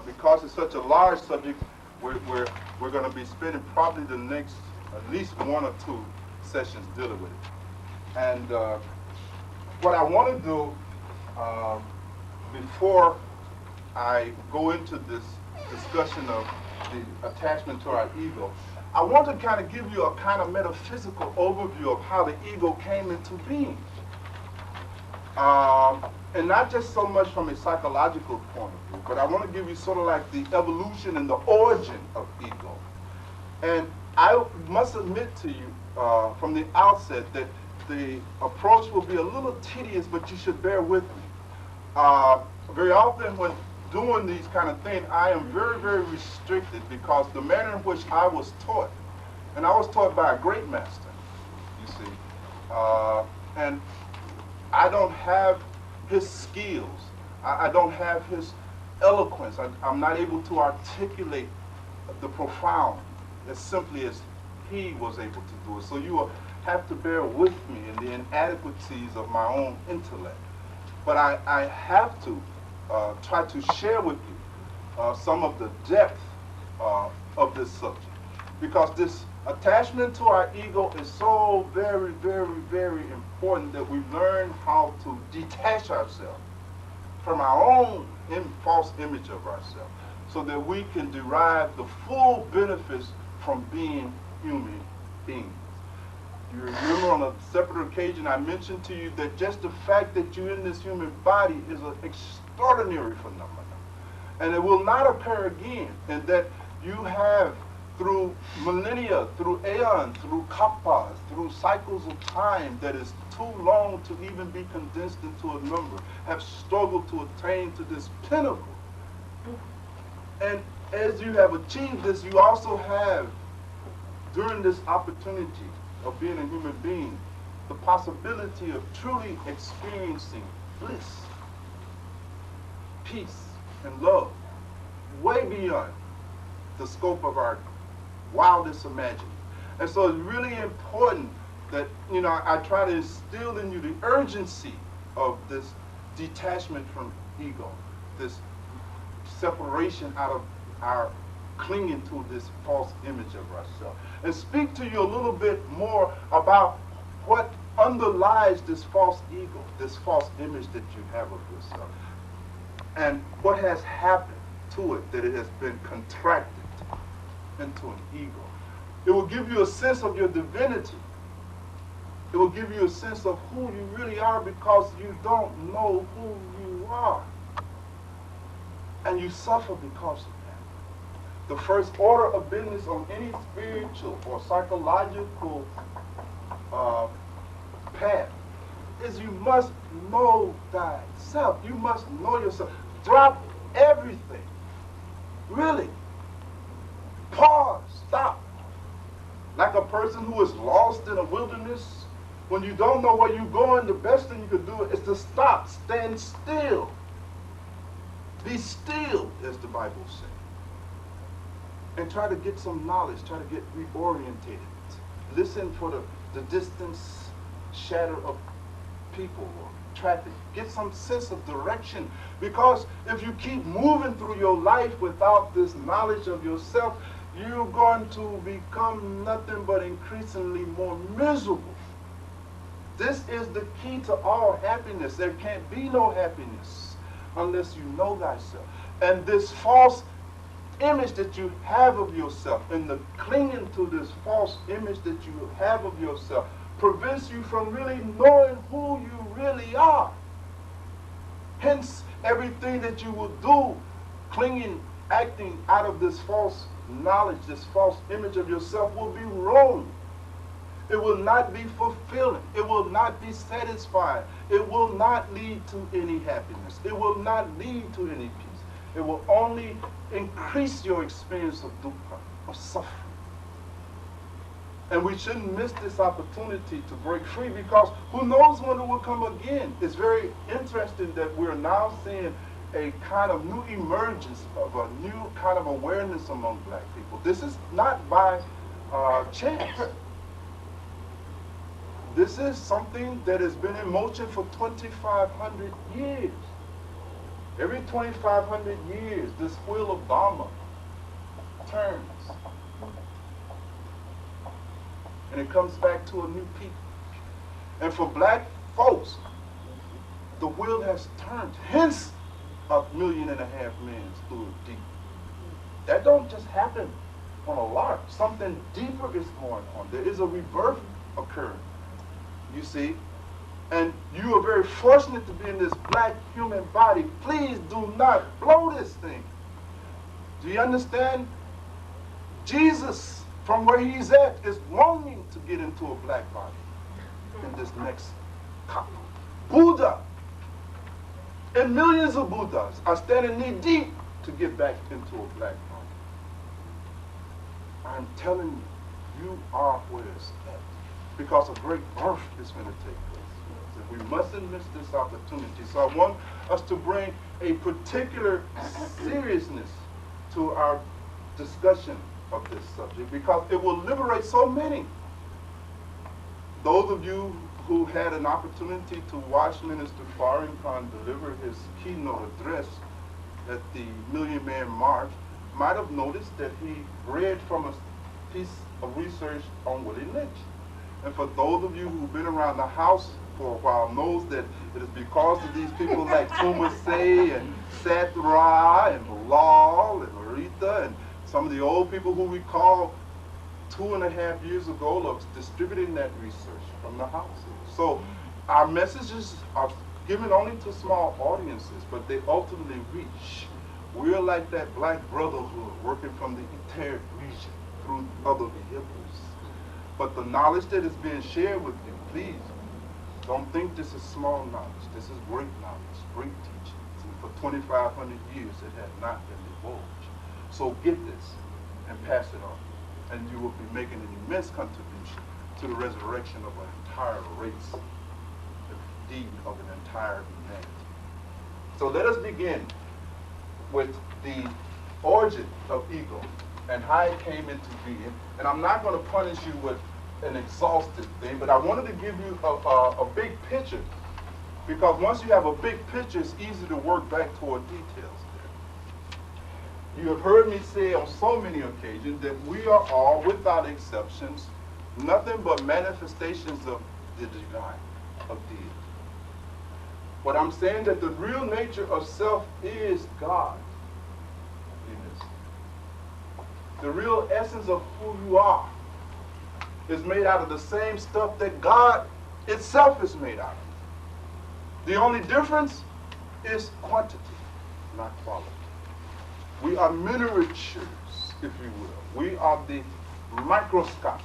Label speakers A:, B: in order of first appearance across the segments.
A: because it's such a large subject, we're going to be spending probably the next at least one or two sessions dealing with it. And what I want to do before I go into this discussion of the attachment to our ego, I want to kind of give you a kind of metaphysical overview of how the ego came into being. And not just so much from a psychological point of view, but I want to give you sort of like the evolution and the origin of ego. And I must admit to you from the outset that the approach will be a little tedious, but you should bear with me. Very often when doing these kind of things, I am very, very restricted because the manner in which I was taught, and I was taught by a great master, you see, and I don't have his skills. I don't have his eloquence. I'm not able to articulate the profound as simply as he was able to do it. So you will have to bear with me in the inadequacies of my own intellect. But I have to try to share with you some of the depth of this subject. Because this attachment to our ego is so very, very, very important that we learn how to detach ourselves from our own false image of ourselves so that we can derive the full benefits from being human beings. You remember on a separate occasion I mentioned to you that just the fact that you're in this human body is an extraordinary phenomenon. And it will not occur again, and that you have through millennia, through aeons, through kappas, through cycles of time that is too long to even be condensed into a number, have struggled to attain to this pinnacle. And as you have achieved this, you also have, during this opportunity of being a human being, the possibility of truly experiencing bliss, peace, and love, way beyond the scope of our wildest imagining. And so it's really important that, you know, I try to instill in you the urgency of this detachment from ego, this separation out of our clinging to this false image of ourselves, and speak to you a little bit more about what underlies this false ego, this false image that you have of yourself, and what has happened to it that it has been contracted into an ego. It will give you a sense of your divinity. It will give you a sense of who you really are because you don't know who you are. And you suffer because of that. The first order of business on any spiritual or psychological path is you must know thyself. You must know yourself. Drop everything. Really. Pause. Stop. Like a person who is lost in a wilderness, when you don't know where you're going, the best thing you could do is to stop. Stand still. Be still, as the Bible says. And try to get some knowledge. Try to get reorientated. Listen for the distance shatter of people or traffic. Get some sense of direction. Because if you keep moving through your life without this knowledge of yourself, you're going to become nothing but increasingly more miserable. This is the key to all happiness. There can't be no happiness unless you know thyself. And this false image that you have of yourself and the clinging to this false image that you have of yourself prevents you from really knowing who you really are. Hence, everything that you will do, clinging, acting out of this false knowledge, this false image of yourself will be wrong. It will not be fulfilling. It will not be satisfying. It will not lead to any happiness. It will not lead to any peace. It will only increase your experience of dukkha, of suffering. And we shouldn't miss this opportunity to break free because who knows when it will come again. It's very interesting that we're now seeing a kind of new emergence of a new kind of awareness among black people. This is not by chance. This is something that has been in motion for 2,500 years. Every 2,500 years, this wheel of Dharma turns. And it comes back to a new people. And for black folks, the wheel has turned. Hence, 1.5 million men through it deep. That don't just happen on a lark. Something deeper is going on. There is a rebirth occurring. You see? And you are very fortunate to be in this black human body. Please do not blow this thing. Do you understand? Jesus, from where he's at, is longing to get into a black body in this next couple. Buddha and millions of Buddhas are standing knee deep to get back into a black body. I'm telling you, you are where it's at. Because a great birth is going to take place. And we mustn't miss this opportunity. So I want us to bring a particular seriousness to our discussion of this subject because it will liberate so many. Those of you who had an opportunity to watch Minister Farrakhan deliver his keynote address at the Million Man March might have noticed that he read from a piece of research on Willie Lynch. And for those of you who've been around the house for a while knows that it is because of these people like Tuma Say and Seth Ra and Bilal and Aretha and some of the old people who we call 2.5 years ago of distributing that research from the house. So our messages are given only to small audiences, but they ultimately reach. We're like that black brotherhood working from the etheric region through other vehicles. But the knowledge that is being shared with you, please, don't think this is small knowledge. This is great knowledge, great teachings. And for 2,500 years, it had not been divulged. So get this and pass it on. And you will be making an immense contribution to the resurrection of an entire race, indeed of an entire humanity. So let us begin with the origin of ego and how it came into being. And I'm not going to punish you with an exhaustive thing, but I wanted to give you a big picture, because once you have a big picture, it's easy to work back toward details there. You have heard me say on so many occasions that we are all, without exceptions, nothing but manifestations of the divine, of deity. What I'm saying that the real nature of self is God. The real essence of who you are is made out of the same stuff that God itself is made out of. The only difference is quantity, not quality. We are miniatures, if you will. We are the microscope.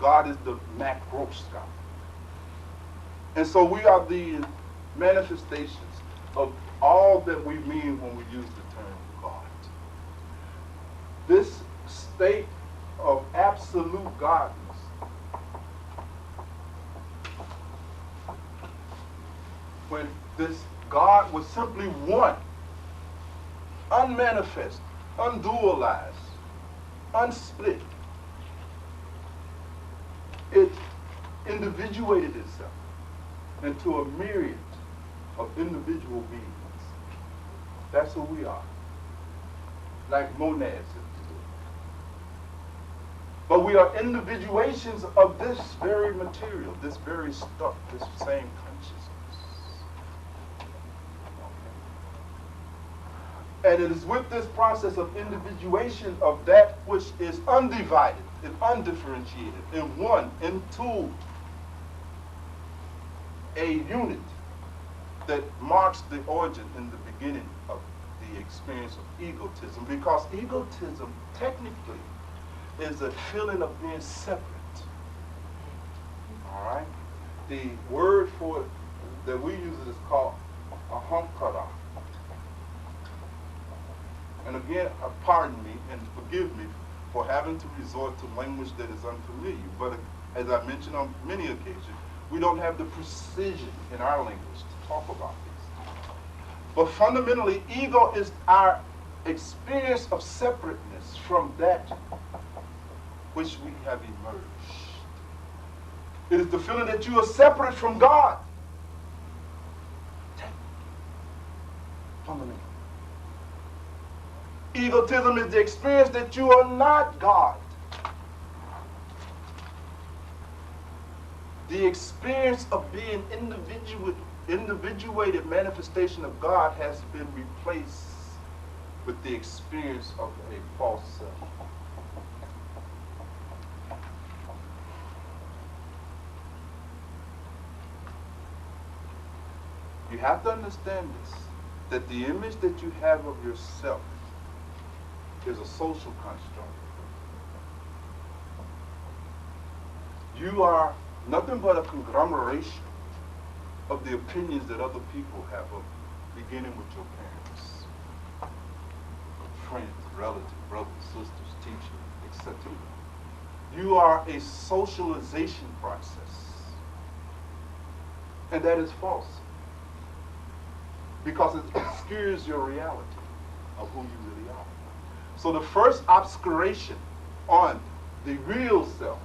A: God is the macroscope. And so we are the manifestations of all that we mean when we use the term God. This state of absolute godness when this God was simply one, unmanifest, undualized, unsplit, it individuated itself into a myriad of individual beings. That's who we are, like monads. But we are individuations of this very material, this very stuff, this same consciousness. And it is with this process of individuation of that which is undivided and undifferentiated in one into a unit that marks the origin in the beginning of the experience of egotism. Because egotism technically is a feeling of being separate. All right? The word for it that we use is called ahankara. And again, pardon me and forgive me for having to resort to language that is unfamiliar. But as I mentioned on many occasions, we don't have the precision in our language to talk about this. But fundamentally, ego is our experience of separateness from that which we have emerged. It is the feeling that you are separate from God. Fundamental. Egotism is the experience that you are not God. The experience of being individuated manifestation of God has been replaced with the experience of a false self. You have to understand this, that the image that you have of yourself is a social construct. You are nothing but a conglomeration of the opinions that other people have of you, beginning with your parents, friends, relatives, brothers, sisters, teachers, etc. You are a socialization process. And that is false. Because it obscures your reality of who you really are. So the first obscuration on the real self,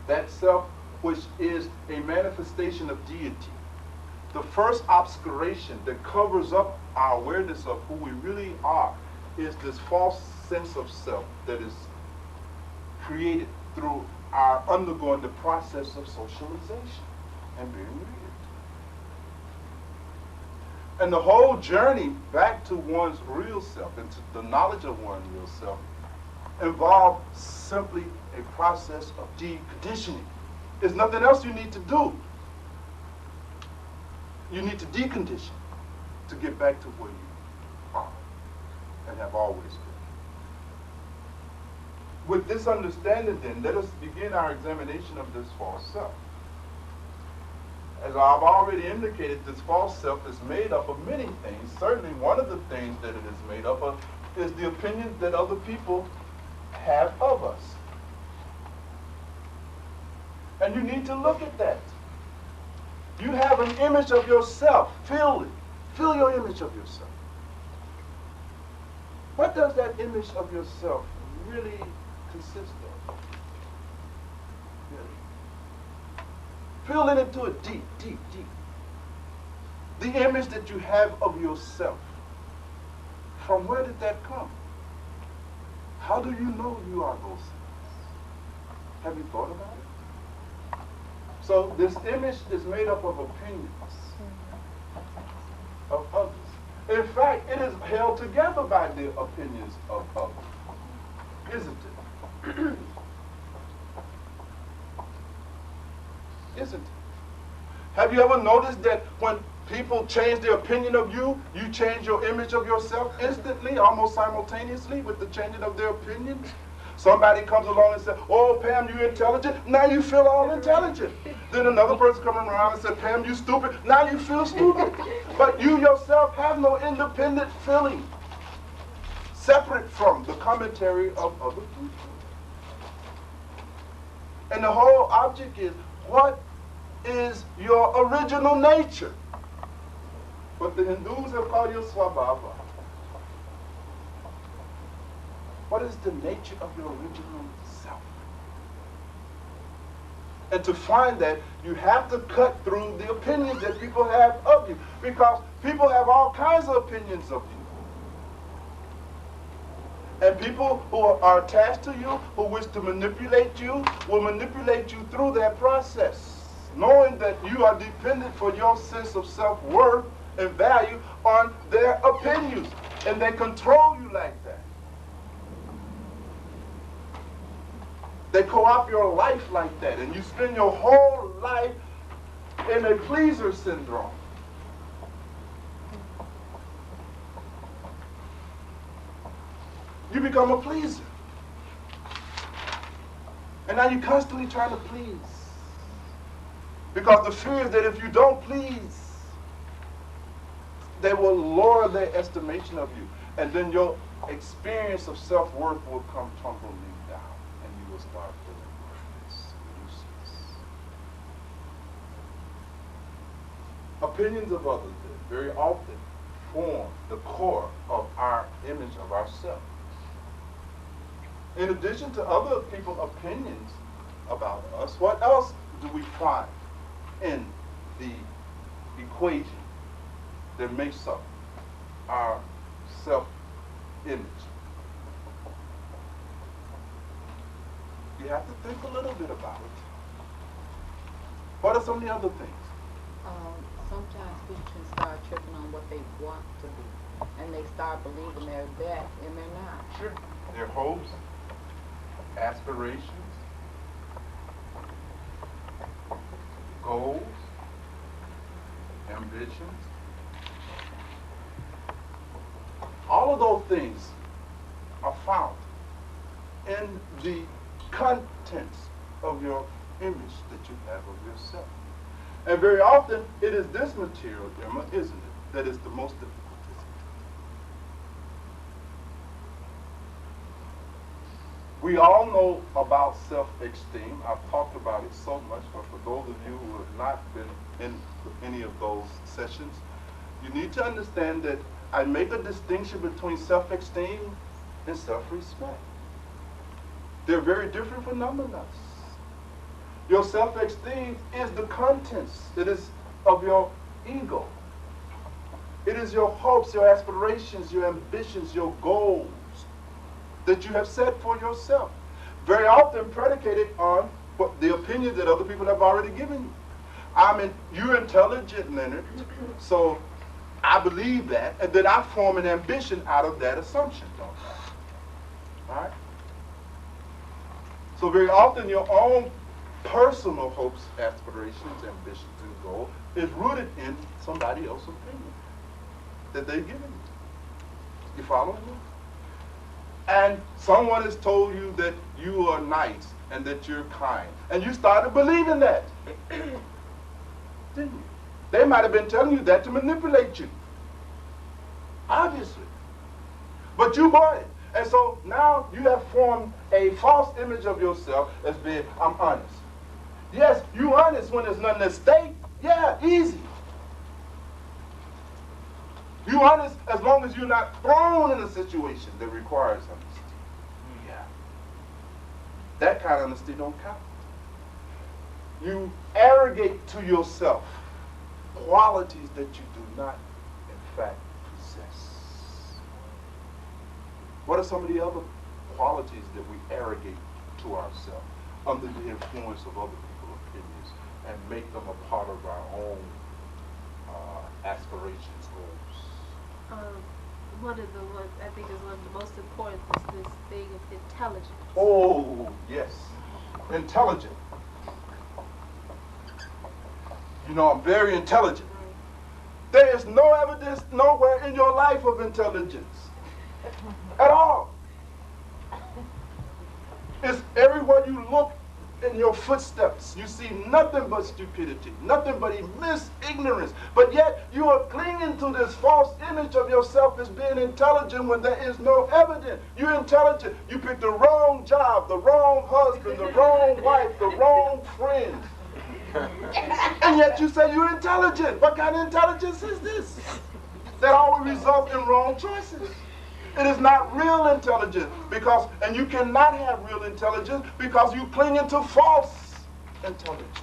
A: that self which is a manifestation of deity, the first obscuration that covers up our awareness of who we really are is this false sense of self that is created through our undergoing the process of socialization and being real. And the whole journey back to one's real self and to the knowledge of one's real self involves simply a process of deconditioning. There's nothing else you need to do. You need to decondition to get back to where you are and have always been. With this understanding then, let us begin our examination of this false self. As I've already indicated, this false self is made up of many things. Certainly one of the things that it is made up of is the opinions that other people have of us. And you need to look at that. You have an image of yourself. Feel it. Feel your image of yourself. What does that image of yourself really consist of? Feel into it deep, deep, deep. The image that you have of yourself. From where did that come? How do you know you are those things? Have you thought about it? So this image is made up of opinions of others. In fact, it is held together by the opinions of others. Isn't it? Isn't it? Have you ever noticed that when people change their opinion of you, you change your image of yourself instantly, almost simultaneously with the changing of their opinions? Somebody comes along and says, "Oh, Pam, you intelligent." Now you feel all intelligent. Then another person comes around and says, "Pam, you stupid." Now you feel stupid. But you yourself have no independent feeling separate from the commentary of other people. And the whole object is, what is your original nature? What the Hindus have called your swabhava. What is the nature of your original self? And to find that, you have to cut through the opinions that people have of you. Because people have all kinds of opinions of you. And people who are attached to you, who wish to manipulate you, will manipulate you through that process, knowing that you are dependent for your sense of self-worth and value on their opinions. And they control you like that. They co-opt your life like that, and you spend your whole life in a pleaser syndrome. You become a pleaser. And now you're constantly trying to please. Because the fear is that if you don't please, they will lower their estimation of you. And then your experience of self-worth will come tumbling down. And you will start feeling worthless, useless. Opinions of others very often form the core of our image of ourselves. In addition to other people's opinions about us, what else do we find in the equation that makes up our self-image. You have to think a little bit about it. What are some of the other things?
B: Sometimes people can start tripping on what they want to be, and they start believing they're that, and they're not.
A: Sure. Their hopes, aspirations, goals, ambitions. All of those things are found in the contents of your image that you have of yourself. And very often, it is this material, Emma, isn't it, that is the most difficult, isn't it? We all know about self-esteem. I've talked about it so much, but for those of you who have not been in any of those sessions, you need to understand that I make a distinction between self-esteem and self-respect. They're very different phenomena. Your self-esteem is the contents. It is of your ego. It is your hopes, your aspirations, your ambitions, your goals that you have set for yourself. Very often predicated on the opinion that other people have already given you. You're intelligent, Leonard, so I believe that, and then I form an ambition out of that assumption, don't I? All right? So very often your own personal hopes, aspirations, ambitions, and goals is rooted in somebody else's opinion that they've given you. You follow me? And someone has told you that you are nice and that you're kind. And you started believing that. Didn't you? They might have been telling you that to manipulate you. Obviously. But you bought it. And so now you have formed a false image of yourself as being, I'm honest. Yes, you honest when there's nothing at stake. Yeah, easy. You honest as long as you're not thrown in a situation that requires honesty. Yeah. That kind of honesty don't count. You arrogate to yourself qualities that you do not, in fact, possess. What are some of the other qualities that we arrogate to ourselves under the influence of other people's opinions and make them a part of our own aspirations, goals?
C: One of the ones I think is one of the most important is this thing of intelligence.
A: Oh, yes. Intelligent. You know, I'm very intelligent. There is no evidence nowhere in your life of intelligence. At all. It's everywhere you look in your footsteps. You see nothing but stupidity, nothing but immense ignorance. But yet you are clinging to this false image of yourself as being intelligent when there is no evidence. You're intelligent. You picked the wrong job, the wrong husband, the wrong wife, the wrong friend. And yet you say you're intelligent. What kind of intelligence is this? That always results in wrong choices. It is not real intelligence because, and you cannot have real intelligence because you cling into false intelligence.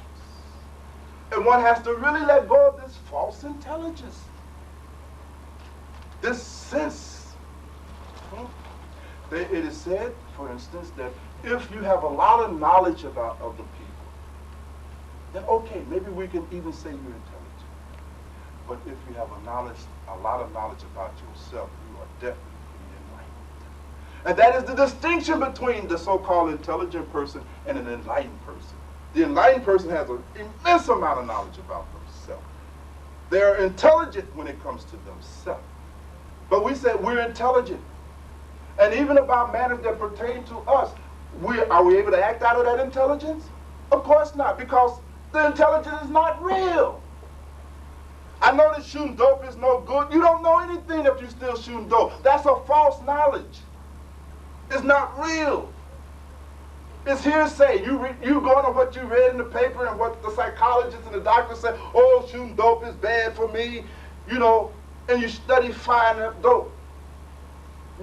A: And one has to really let go of this false intelligence. This sense. It is said, for instance, that if you have a lot of knowledge about other people, then okay, maybe we can even say you're intelligent. But if you have a lot of knowledge about yourself, you are definitely enlightened. And that is the distinction between the so-called intelligent person and an enlightened person. The enlightened person has an immense amount of knowledge about themselves. They are intelligent when it comes to themselves. But we say we're intelligent. And even about matters that pertain to us, are we able to act out of that intelligence? Of course not, because the intelligence is not real. I know that shooting dope is no good. You don't know anything if you're still shooting dope. That's a false knowledge. It's not real. It's hearsay. You going on what you read in the paper and what the psychologists and the doctors say, oh, shooting dope is bad for me, you know, and you study fine up dope.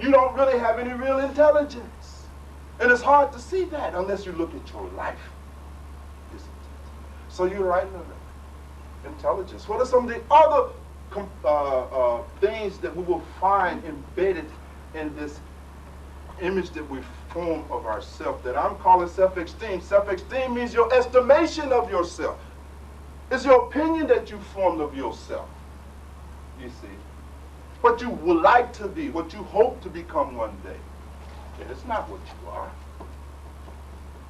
A: You don't really have any real intelligence. And it's hard to see that unless you look at your life. Isn't it? So you're right in that. Intelligence. What are some of the other things that we will find embedded in this image that we form of ourselves that I'm calling self-esteem. Self-esteem means your estimation of yourself. It's your opinion that you formed of yourself, you see. What you would like to be, what you hope to become one day. And it's not what you are,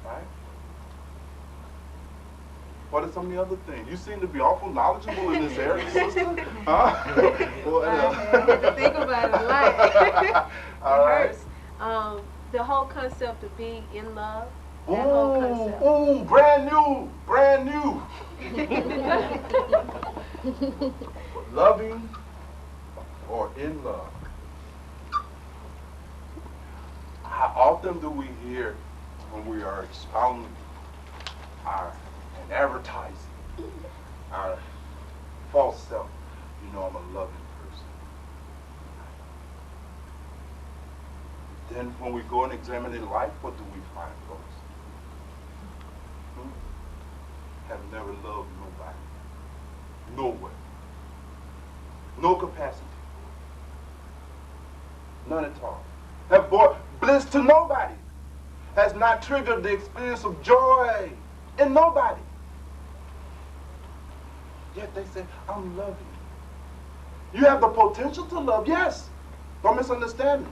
A: right? What are some of the other things? You seem to be awful knowledgeable in this area, sister. Huh? Well,
C: I had to think about it a lot.
A: All
C: It
A: right.
C: hurts. The whole concept of being in love. That whole concept.
A: Ooh, brand new, brand new. Loving or in love. How often do we hear when we are expounding and advertising our false self, you know, I'm a loving person. Then when we go and examine in life, what do we find, folks? Have never loved nobody. Nowhere. No capacity. None at all. Have brought bliss to nobody. Has not triggered the experience of joy in nobody. Yet they say, I'm loving. You have the potential to love, yes. Don't misunderstand me.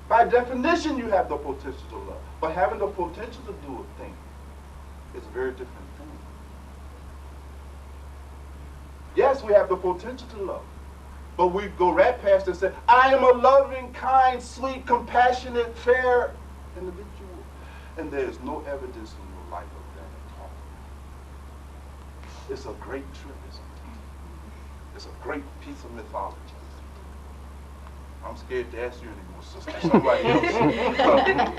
A: By definition, you have the potential to love. But having the potential to do a thing is a very different thing. Yes, we have the potential to love. But we go right past and say, I am a loving, kind, sweet, compassionate, fair individual. And there is no evidence in your life of that at all. It's a great trip, isn't it? It's a great piece of mythology. I'm scared to ask you anymore, sister. Somebody else.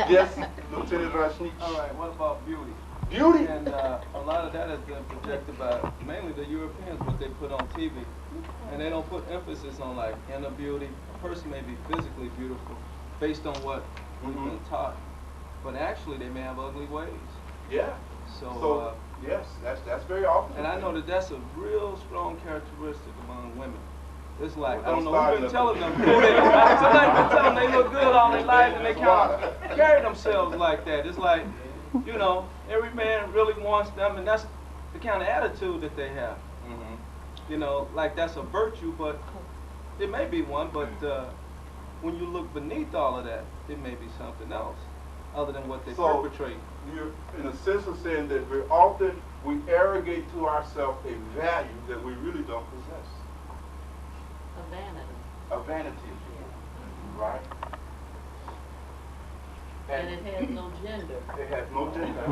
A: Yes, Lieutenant Rashni.
D: All right, what about beauty?
A: Beauty.
D: And a lot of that has been projected by mainly the Europeans, what they put on TV. And they don't put emphasis on like inner beauty. A person may be physically beautiful based on what we've been taught, but actually they may have ugly ways.
A: Yeah.
D: So
A: yes, that's very often.
D: and I know that that's a real strong characteristic among women. It's like,
A: Well,
D: I don't know,
A: don't
D: we've been
A: start
D: telling them, sometimes we tell them they look good all their life and they kind of carry themselves like that. It's like, you know, every man really wants them, and that's the kind of attitude that they have. You know, like that's a virtue, but it may be one, but when you look beneath all of that, it may be something else other than what they perpetrate.
A: You're in a sense of saying that we arrogate to ourselves a value that we really don't possess.
B: A vanity.
A: A vanity, right?
B: And it has no gender.
A: It has no gender.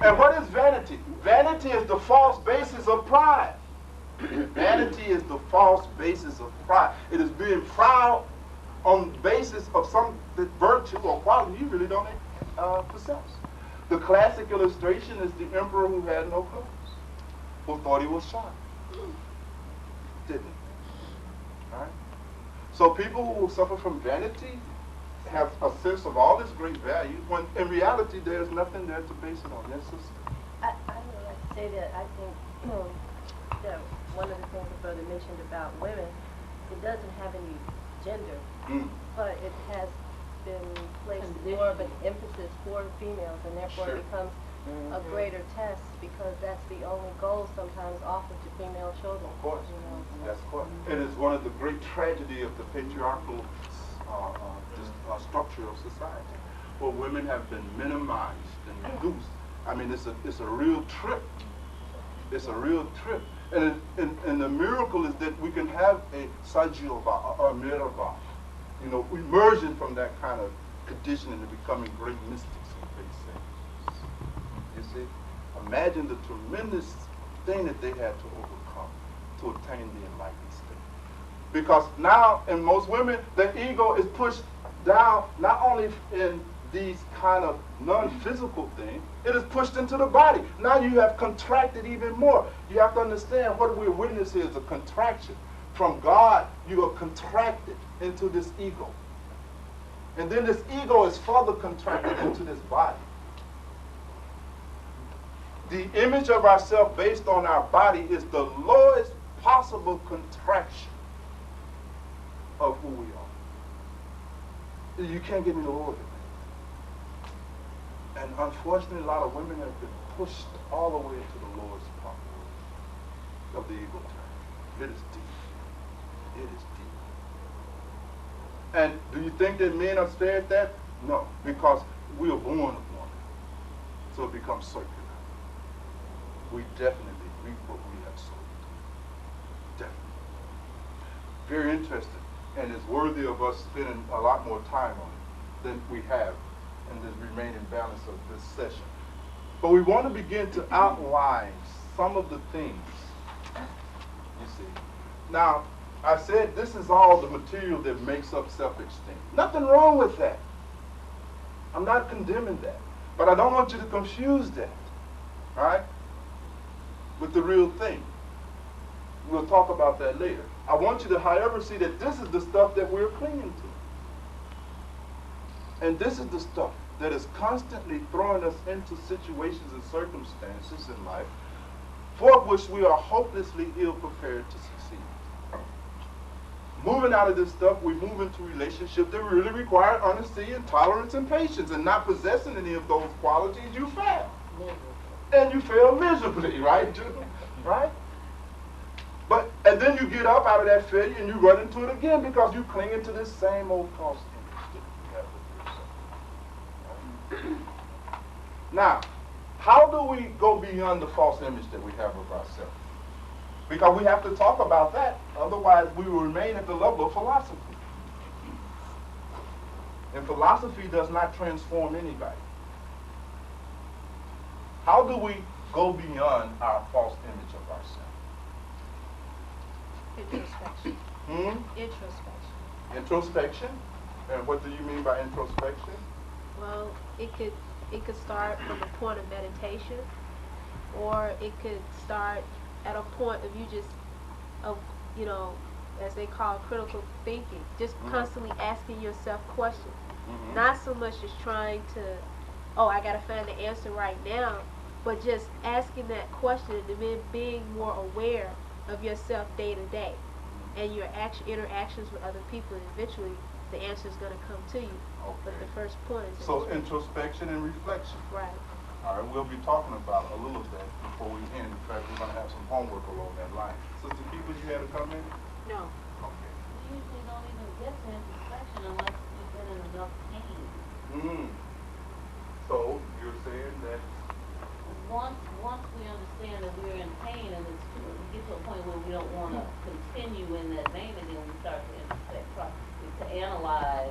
A: And what is vanity? Vanity is the false basis of pride. Vanity is the false basis of pride. It is being proud on the basis of some virtue or quality you really don't possess. The classic illustration is the emperor who had no clothes, who thought he was shy. Didn't. All right? So people who suffer from vanity have a sense of all this great value, when in reality there's nothing there to base it on. Yes, sister?
E: I would like to say that I think that one of the things the brother mentioned about women, it doesn't have any gender, but it has been placed more of an emphasis for females, and therefore it becomes a greater test, because that's the only goal sometimes offered to female children.
A: Of course.
E: You know, so.
A: That's correct. It is one of the great tragedy of the patriarchal structure of society, where women have been minimized and reduced. I mean, it's a real trip. It's a real trip. And the miracle is that we can have a sajilva, or a mirava, you know, emerging from that kind of condition and becoming great mystics, as they say. You see? Imagine the tremendous thing that they had to overcome to attain the enlightened state. Because now, in most women, the ego is pushed down not only in these kind of non-physical things, it is pushed into the body. Now you have contracted even more. You have to understand what we're witnessing is a contraction. From God, you are contracted into this ego. And then this ego is further contracted into this body. The image of ourselves based on our body is the lowest possible contraction of who we are. You can't get any lower than that. And unfortunately, a lot of women have been pushed all the way to the lowest part of the ego term. It is deep. It is deep. And do you think that men are spared that? No, because we are born of woman. So it becomes circular. We definitely reap what we have sown. Definitely. Very interesting. And it's worthy of us spending a lot more time on it than we have in this remaining balance of this session. But we want to begin to outline some of the things, you see. Now, I said this is all the material that makes up self-esteem. Nothing wrong with that. I'm not condemning that. But I don't want you to confuse that, right, with the real thing. We'll talk about that later. I want you to, however, see that this is the stuff that we're clinging to. And this is the stuff that is constantly throwing us into situations and circumstances in life for which we are hopelessly ill prepared to succeed. Moving out of this stuff, we move into relationships that really require honesty and tolerance and patience, and not possessing any of those qualities, you fail. And you fail miserably, right, Judah? Right? And then you get up out of that failure and you run into it again because you cling into this same old false image that you have of yourself. Now, how do we go beyond the false image that we have of ourselves? Because we have to talk about that. Otherwise, we will remain at the level of philosophy. And philosophy does not transform anybody. How do we go beyond our false image of ourselves?
E: Introspection. Introspection.
A: Introspection? And what do you mean by introspection?
E: Well, it could start from a point of meditation, or it could start at a point of you just, as they call critical thinking, just constantly asking yourself questions. Not so much as trying to, I got to find the answer right now, but just asking that question and then being more aware of yourself day to day and your interactions with other people. And eventually, the answer is going to come to you.
A: Okay.
E: But the first point is
A: So introspection and reflection.
E: Right.
A: All right, we'll be talking about a little of that before we end. In fact, we're going to have some homework along that line. Sister Keeper, you had a comment?
E: No.
A: Okay.
F: You usually don't even get to introspection unless you've been in enough pain.
A: So you're saying that
F: Once we understand that we're in pain and it's, we get to a point where we don't want to continue in that vein, and then we start to introspect, try to analyze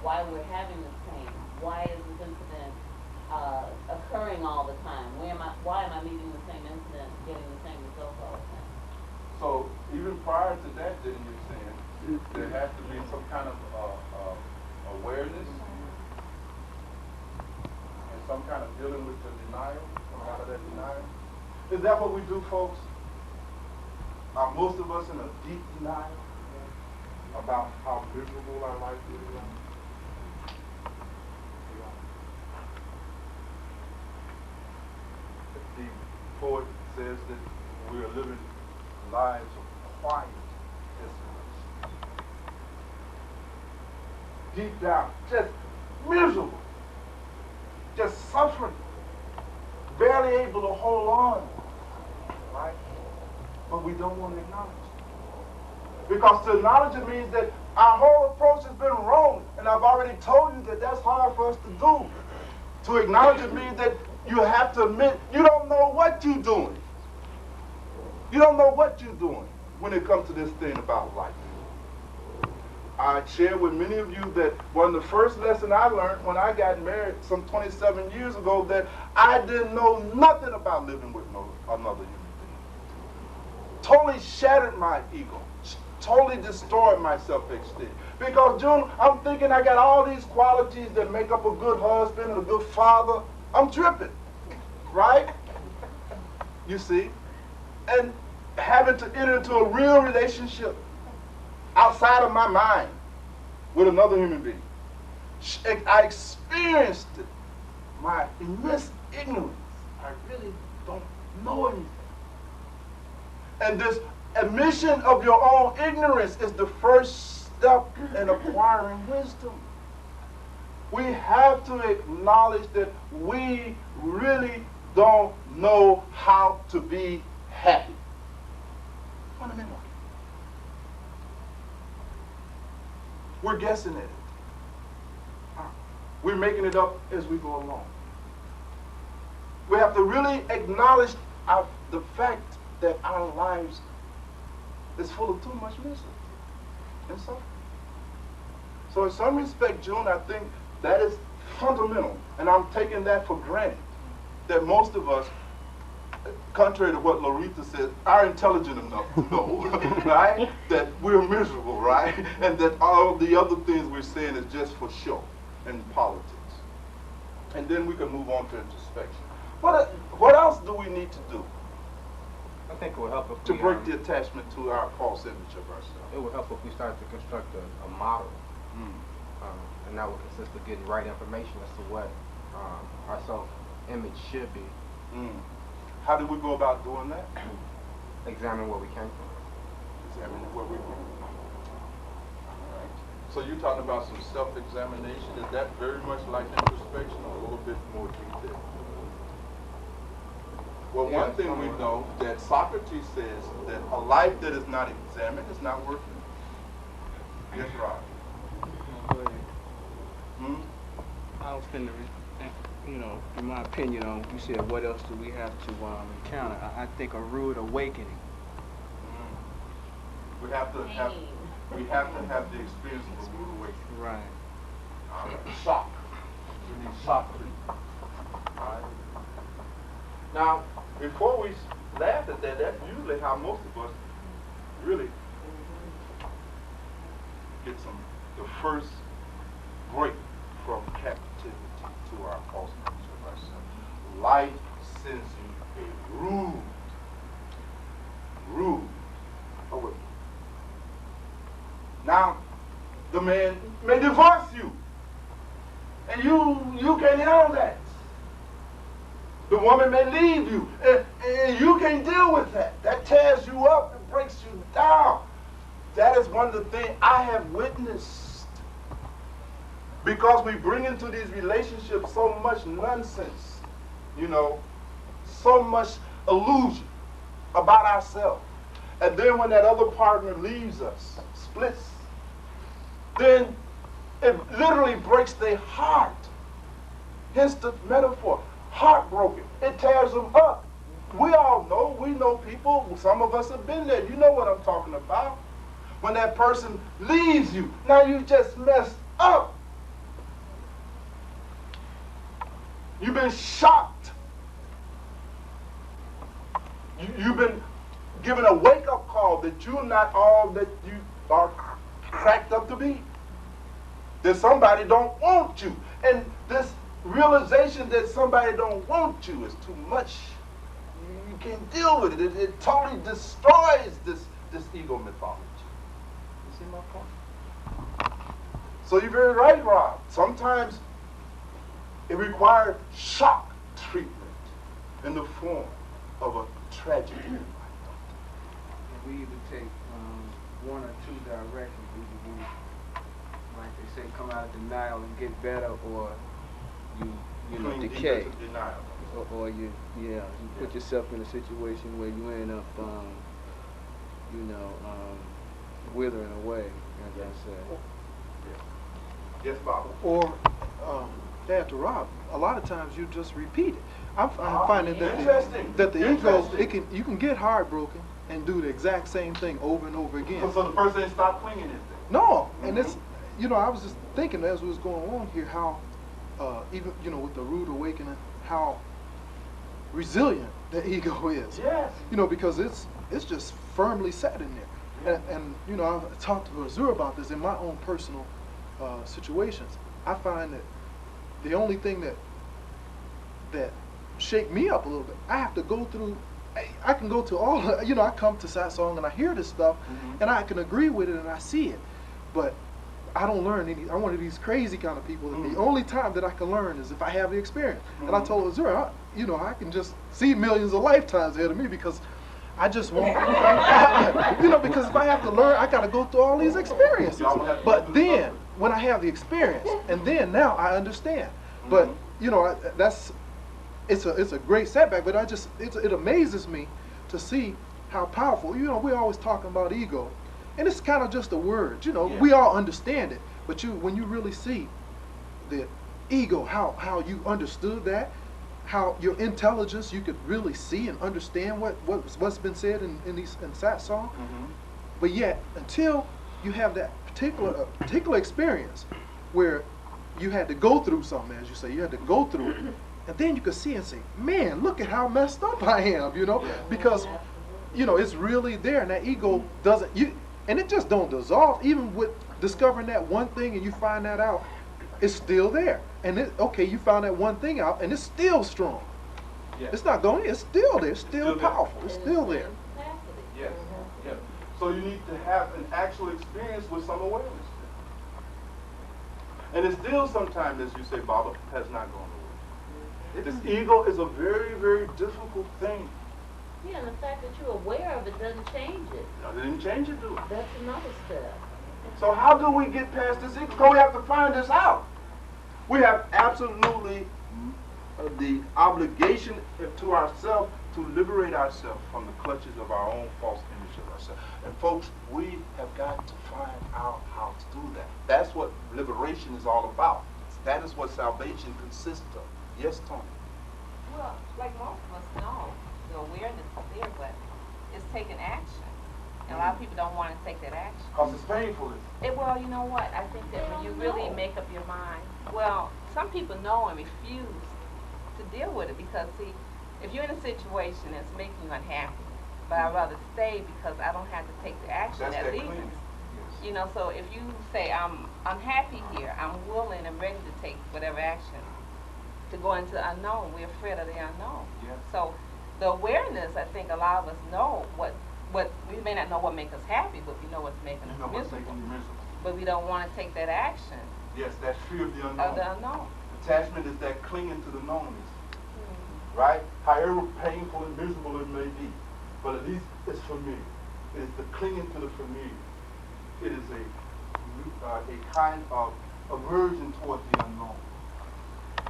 F: why we're having this pain. Why is this incident occurring all the time? Why am I meeting the same incident, getting the same results all the time?
A: so even prior to that, then you're saying there has to be some kind of awareness and some kind of dealing with the denial, coming out of that denial. Is that what we do, folks? Are most of us in a deep denial about how miserable our life is? The poet says that we are living lives of quiet desolation. Deep down, just miserable, just suffering, barely able to hold on, right? But we don't want to acknowledge it. Because to acknowledge it means that our whole approach has been wrong, and I've already told you that that's hard for us to do. To acknowledge it means that you have to admit you don't know what you're doing. You don't know what you're doing when it comes to this thing about life. I shared with many of you that one of the first lessons I learned when I got married some 27 years ago, that I didn't know nothing about living with another human being. Totally shattered my ego. Totally destroyed my self-esteem. Because, June, I'm thinking I got all these qualities that make up a good husband and a good father. I'm tripping, right? You see? And having to enter into a real relationship outside of my mind with another human being. I experienced it. My immense ignorance. I really don't know anything. And this admission of your own ignorance is the first step in acquiring wisdom. We have to acknowledge that we really don't know how to be happy. Fundamentally. We're guessing at it. We're making it up as we go along. We have to really acknowledge the fact that our lives is full of too much misery and suffering. So in some respect, June, I think that is fundamental, and I'm taking that for granted, that most of us, contrary to what Loretta said, are intelligent enough to know, right, that we're miserable, right, and that all the other things we're saying is just for show in politics. And then we can move on to introspection. What else do we need to do
G: I think it will help if
A: to
G: we,
A: break the attachment to our false image of ourselves?
G: it will help if we start to construct a model, and that will consist of getting right information as to what our self-image should be.
A: How do we go about doing that?
G: Examine where we came from.
A: Examine where we go. All right. So you're talking about some self-examination. Is that very much like introspection or a little bit more detailed? Well, one thing we know that Socrates says that a life that is not examined is not worth it. Yes, Rob.
D: Go ahead. I was finna, in my opinion, you said what else do we have to encounter? I think a rude awakening.
A: We have to have the experience of a rude awakening.
D: Right.
A: Shock. We need shock treatment. All right. Now, before we laugh at that, that's usually how most of us really get the first break from captivity to our false image of ourselves. Life sends you a rude awakening. Now, the man may divorce you, and you can't handle that. The woman may leave you, and you can't deal with that. That tears you up, it breaks you down. That is one of the things I have witnessed. Because we bring into these relationships so much nonsense, so much illusion about ourselves. And then when that other partner leaves us, splits, then it literally breaks their heart. Hence the metaphor. Heartbroken. It tears them up. We all know, we know people, some of us have been there. You know what I'm talking about. When that person leaves you, now you just messed up. You've been shocked. You've been given a wake-up call that you're not all that you are cracked up to be. That somebody don't want you. And this realization that somebody don't want you is too much. You can't deal with it. It totally destroys this ego mythology. You see my point? So you're very right, Rob. Sometimes it requires shock treatment in the form of a tragedy.
D: We either take one or two directions. Either we, like they say, come out of denial and get better, or you decay, or you put yourself in a situation where you end up, withering away, as I said.
A: Yes, Bob.
H: Or, to Rob, a lot of times you just repeat it. I'm finding that the ego, you can get heartbroken and do the exact same thing over and over again.
A: So the person ain't stop clinging, is it?
H: No, and it's, I was just thinking as we was going on here how, even, with the rude awakening, how resilient the ego is.
A: Yes.
H: Because it's just firmly set in there. And I've talked to Azur about this in my own personal situations. I find that the only thing that shake me up a little bit, I have to go through, I can go to all, I come to Satsang and I hear this stuff, and I can agree with it and I see it, but I don't learn any. I'm one of these crazy kind of people. And the only time that I can learn is if I have the experience. And I told Azura, I can just see millions of lifetimes ahead of me because I just want, because if I have to learn, I got to go through all these experiences. But then, when I have the experience, and then now I understand. But, it's a great setback, but it amazes me to see how powerful, we're always talking about ego, and it's kind of just a word, we all understand it, but when you really see the ego, how you understood that, how your intelligence, you could really see and understand what's been said in that song. But yet, until you have that particular experience where you had to go through something, as you say, you had to go through it, and then you could see and say, man, look at how messed up I am, because, it's really there, and that ego doesn't, and it just don't dissolve, even with discovering that one thing and you find that out, it's still there. And you found that one thing out, and it's still strong.
A: Yes.
H: It's not going, it's still there, it's still powerful, it's still there.
A: Yes. Yes. So you need to have an actual experience with some awareness. And it still sometimes, as you say, Baba, has not gone away. This ego is a very, very difficult thing.
F: Yeah, and the fact that you're aware of it doesn't change it.
A: No, it didn't change it, do it?
F: That's another step.
A: So how do we get past this ego? Because we have to find this out. We have absolutely the obligation to ourselves to liberate ourselves from the clutches of our own false image of ourselves. And folks, we have got to find out how to do that. That's what liberation is all about. That is what salvation consists of. Yes, Tony?
B: Well, like most of us know, the awareness is there, but it's taking action. And a lot of people don't want to take that action.
A: Because it's painful.
B: Well, you know what? I think that when you really make up your mind, well, some people know and refuse to deal with it because, see, if you're in a situation that's making you unhappy, but I'd rather stay because I don't have to take the action that leaves. Yes. So if you say, I'm unhappy here, I'm willing and ready to take whatever action to go into the unknown. We're afraid of the unknown.
A: Yes.
B: So the awareness, I think, a lot of us know what we may not know what makes us happy, but we know what's making us miserable. But we don't want to take that action.
A: Yes, that fear of the unknown.
B: Of the unknown.
A: Attachment is that clinging to the knownness. Right? However painful and miserable it may be. But at least it's familiar. It is the clinging to the familiar. It is a kind of aversion toward the unknown.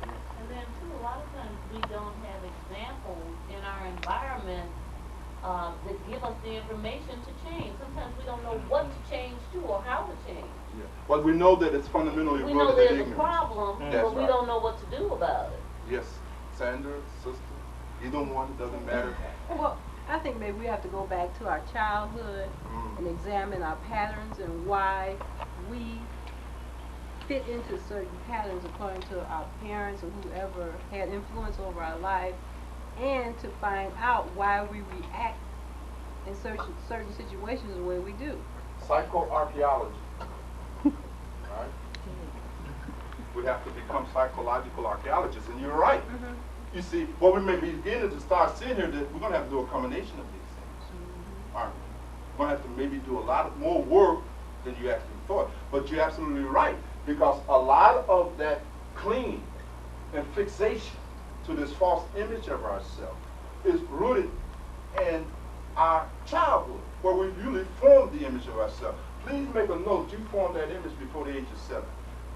F: And then, too, a lot of times we don't have examples in our environment that give us the information to change. Sometimes we don't know what to change to or how to change.
A: Yeah. Well, we know that it's fundamentally
F: We
A: rooted
F: know
A: in
F: there's
A: ignorance.
F: a problem, but we don't know what to do about it.
A: Yes. Sandra, sister, either one, doesn't matter.
E: Well, I think maybe we have to go back to our childhood and examine our patterns and why we fit into certain patterns according to our parents or whoever had influence over our life, and to find out why we react in certain situations the way we do.
A: Psychoarchaeology. Right? We have to become psychological archaeologists, and you're right. You see, what we may be beginning to start seeing here, that we're going to have to do a combination of these things, aren't we? We're going to have to maybe do a lot more work than you actually thought. But you're absolutely right, because a lot of that clinging and fixation to this false image of ourselves is rooted in our childhood, where we really formed the image of ourselves. Please make a note, you formed that image before the age of 7.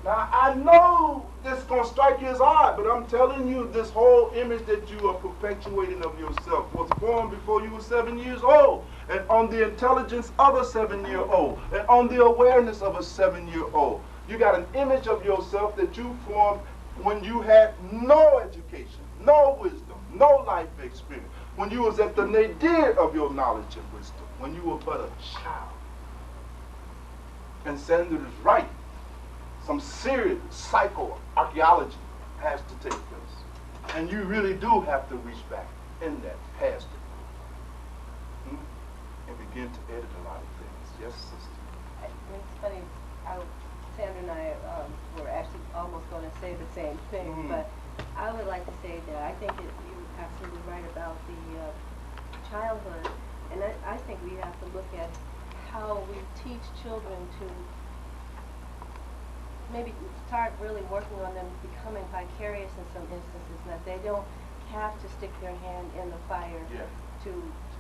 A: Now, I know this is going to strike you as odd, but I'm telling you, this whole image that you are perpetuating of yourself was formed before you were 7 years old, and on the intelligence of a 7-year-old, and on the awareness of a 7-year-old. You got an image of yourself that you formed when you had no education, no wisdom, no life experience, when you was at the nadir of your knowledge and wisdom, when you were but a child. And Sandra is right. Some serious psychoarchaeology has to take place. And you really do have to reach back in that past and begin to edit a lot of things. Yes, sister?
E: It's funny, Sandra and I were actually almost going to say the same thing, but I would like to say that I think you're absolutely right about the childhood, and I think we have to look at how we teach children to maybe start really working on them becoming vicarious in some instances, that they don't have to stick their hand in the fire
A: Yeah.
E: to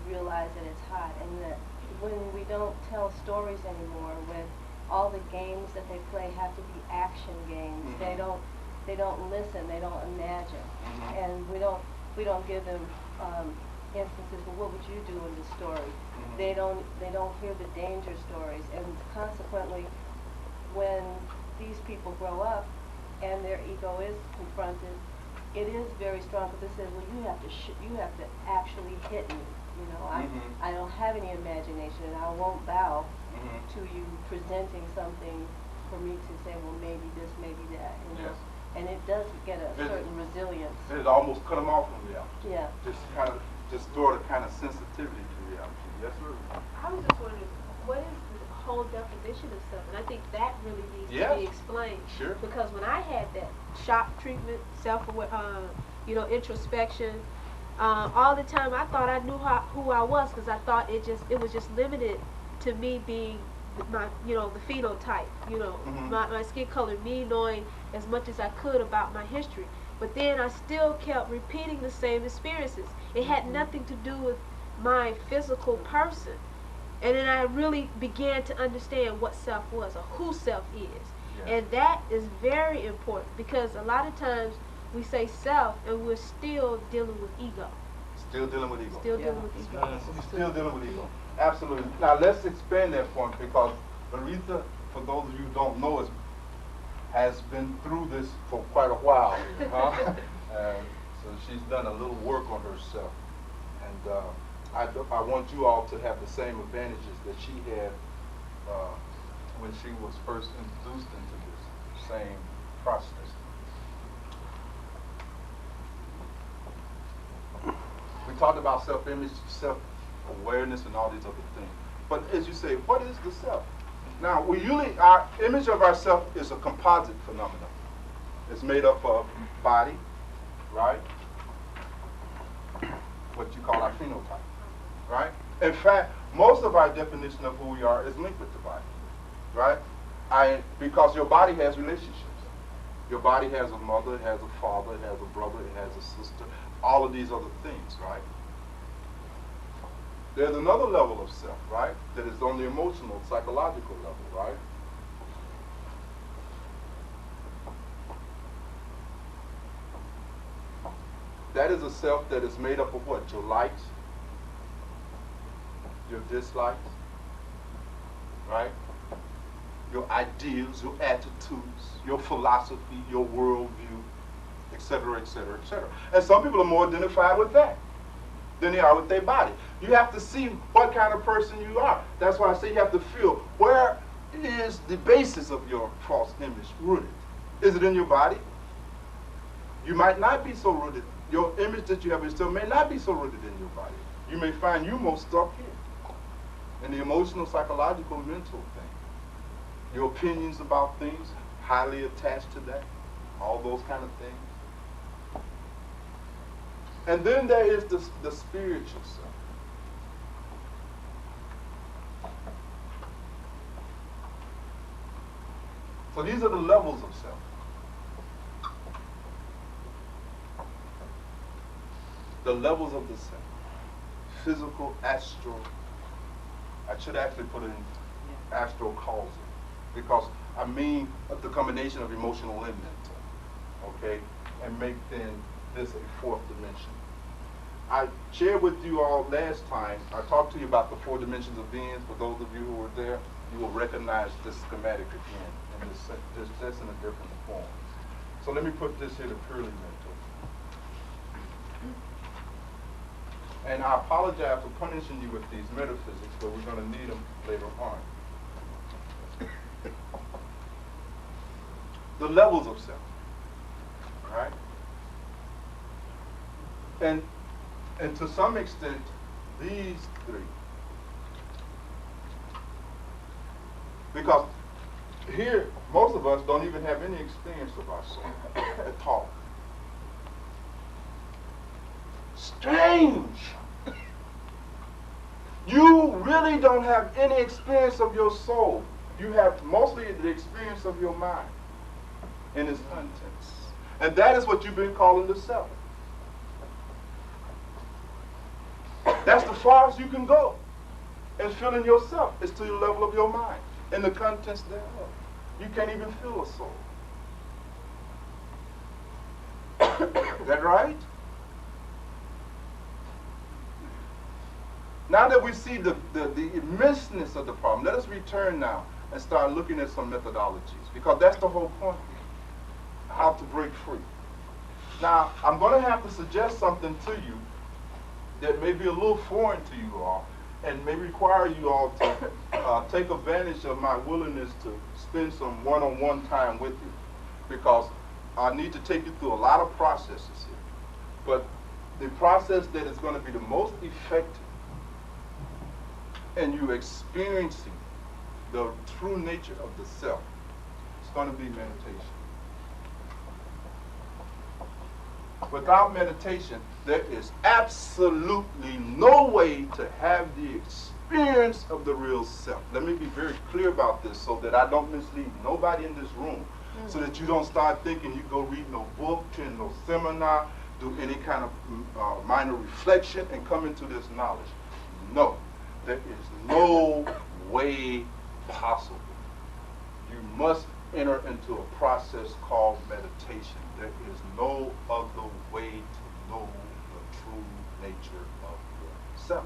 E: realize that it's hot, and that when we don't tell stories anymore, when all the games that they play have to be action games, they don't listen, they don't imagine, and we don't give them instances. Well, what would you do in this story? They don't hear the danger stories, and consequently, when these people grow up and their ego is confronted, it is very strong. But this says, well, you have to actually hit me. You know, I don't have any imagination, and I won't bow to you presenting something for me to say, well, maybe this, maybe that. You know?
A: Yes.
E: And it does get a certain resilience.
A: It almost cut them off from reality.
E: Yeah.
A: Just throw the kind of sensitivity to reality. Yes, sir.
C: I was just wondering, what is the whole definition of self? And I think that really needs to be explained.
A: Sure.
C: Because when I had that shock treatment, introspection, all the time I thought I knew who I was, because I thought it was just limited to me being my, the phenotype, my skin color, me knowing as much as I could about my history. But then I still kept repeating the same experiences. It had nothing to do with my physical person. And then I really began to understand what self was, or who self is.
A: Yeah.
C: And that is very important, because a lot of times we say self and we're still dealing with ego.
A: Still dealing with ego.
C: Still dealing with ego.
A: Still dealing with ego. Absolutely. Now let's expand that point, because Aretha, for those of you who don't know, has been through this for quite a while. So she's done a little work on herself. And I want you all to have the same advantages that she had when she was first introduced into this same process. We talked about self-image, self-awareness, and all these other things. But as you say, what is the self? Now, our image of ourself is a composite phenomenon. It's made up of body, right? What you call our phenotype, right? In fact, most of our definition of who we are is linked with the body, right? Because your body has relationships. Your body has a mother, it has a father, it has a brother, it has a sister, all of these other things, right? There's another level of self, right? That is on the emotional, psychological level, right? That is a self that is made up of what? Your likes, your dislikes, right? Your ideas, your attitudes, your philosophy, your worldview, etc., etc., etc. And some people are more identified with that than they are with their body. You have to see what kind of person you are. That's why I say you have to feel, where is the basis of your false image rooted? Is it in your body? You might not be so rooted. Your image that you have yourself may not be so rooted in your body. You may find you most stuck here in the emotional, psychological, mental thing. Your opinions about things, highly attached to that, all those kind of things. And then there is the spiritual self. So these are the levels of self. The levels of the self. Physical, astral. I should actually put it in astral causal, because I mean the combination of emotional and mental. Okay? And make then this a fourth dimension. I shared with you all last time, I talked to you about the 4 dimensions of being. For those of you who were there, you will recognize this schematic again, and just in a different form. So let me put this here to purely mental. And I apologize for punishing you with these metaphysics, but we're going to need them later on. The levels of self, right? And to some extent, these 3. Because here, most of us don't even have any experience of ourselves at all. Strange! You really don't have any experience of your soul. You have mostly the experience of your mind in its contents. And that is what you've been calling the self. That's the farthest you can go. And feeling yourself is to the level of your mind and the contents thereof. You can't even feel a soul. Is that right? Now that we see the immenseness of the problem, let us return now and start looking at some methodologies, because that's the whole point here, how to break free. Now, I'm going to have to suggest something to you that may be a little foreign to you all, and may require you all to take advantage of my willingness to spend some one-on-one time with you, because I need to take you through a lot of processes here. But the process that is going to be the most effective in you experiencing the true nature of the self is going to be meditation. Without meditation, there is absolutely no way to have the experience of the real self. Let me be very clear about this so that I don't mislead nobody in this room, so that you don't start thinking you go read no book, attend no seminar, do any kind of minor reflection and come into this knowledge. No, there is no way possible. You must enter into a process called meditation. There is no other way to know the true nature of yourself.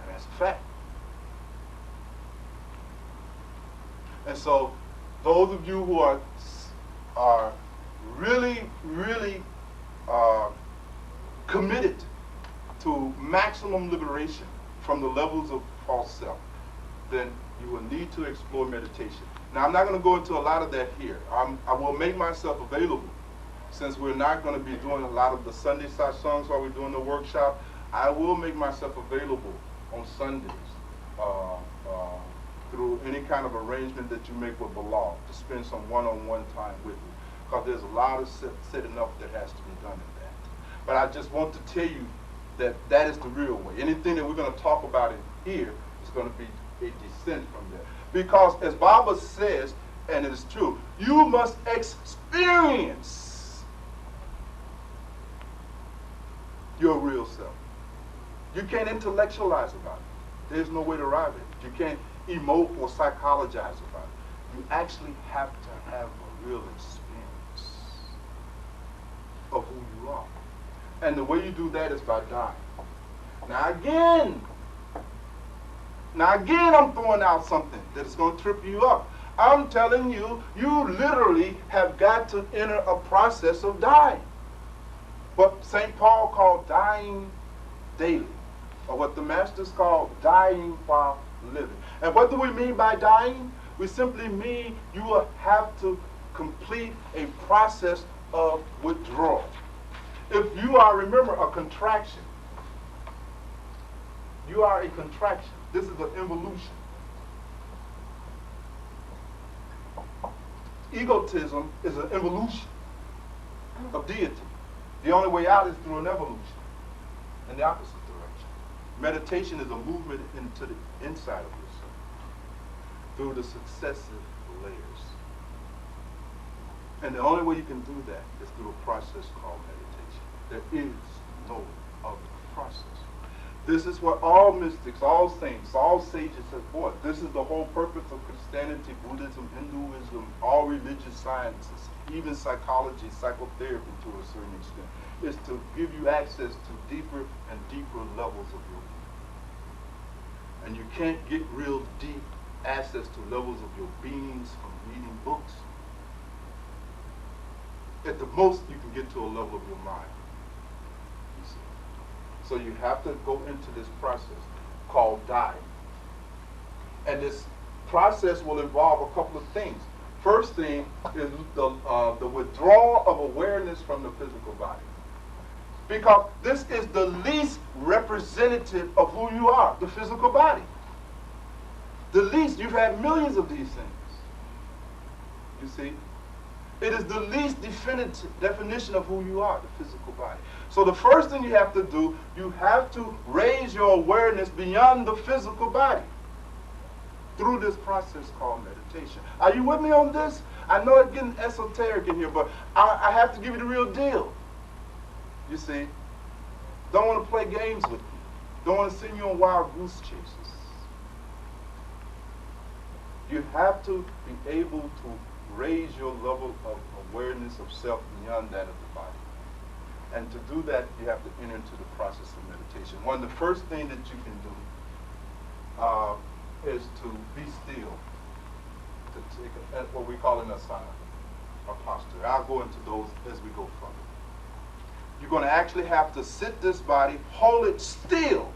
A: And that's a fact. And so, those of you who are really, really committed to maximum liberation from the levels of false self, then you will need to explore meditation. Now, I'm not going to go into a lot of that here. I will make myself available, since we're not going to be doing a lot of the Sunday songs while we're doing the workshop. I will make myself available on Sundays through any kind of arrangement that you make with the law to spend some one-on-one time with you, because there's a lot of setting up that has to be done in that. But I just want to tell you that that is the real way. Anything that we're going to talk about in here is going to be a descent from there. Because as Baba says, and it is true, you must experience your real self. You can't intellectualize about it. There's no way to arrive at it. You can't emote or psychologize about it. You actually have to have a real experience of who you are. And the way you do that is by dying. Now again, I'm throwing out something that's going to trip you up. I'm telling you, you literally have got to enter a process of dying. What St. Paul called dying daily, or what the masters call dying while living. And what do we mean by dying? We simply mean you will have to complete a process of withdrawal. If you are, remember, a contraction, you are a contraction. This is an involution. Egotism is an involution of deity. The only way out is through an evolution in the opposite direction. Meditation is a movement into the inside of yourself through the successive layers. And the only way you can do that is through a process called meditation. There is no other process. This is what all mystics, all saints, all sages have taught. This is the whole purpose of Christianity, Buddhism, Hinduism, all religious sciences, even psychology, psychotherapy to a certain extent, is to give you access to deeper and deeper levels of your being. And you can't get real deep access to levels of your beings from reading books. At the most, you can get to a level of your mind. You see? So you have to go into this process called dying. And this process will involve a couple of things. First thing is the withdrawal of awareness from the physical body. Because this is the least representative of who you are, the physical body. The least, you've had millions of these things. You see? It is the least definition of who you are, the physical body. So the first thing you have to do, you have to raise your awareness beyond the physical body through this process called meditation. Are you with me on this? I know it's getting esoteric in here, but I have to give you the real deal. You see? Don't want to play games with you. Don't want to send you on wild goose chases. You have to be able to raise your level of awareness of self beyond that of the body. And to do that, you have to enter into the process of meditation. One of the first things that you can do is to be still, to take what we call an asana, or posture. I'll go into those as we go further. You're going to actually have to sit this body, hold it still,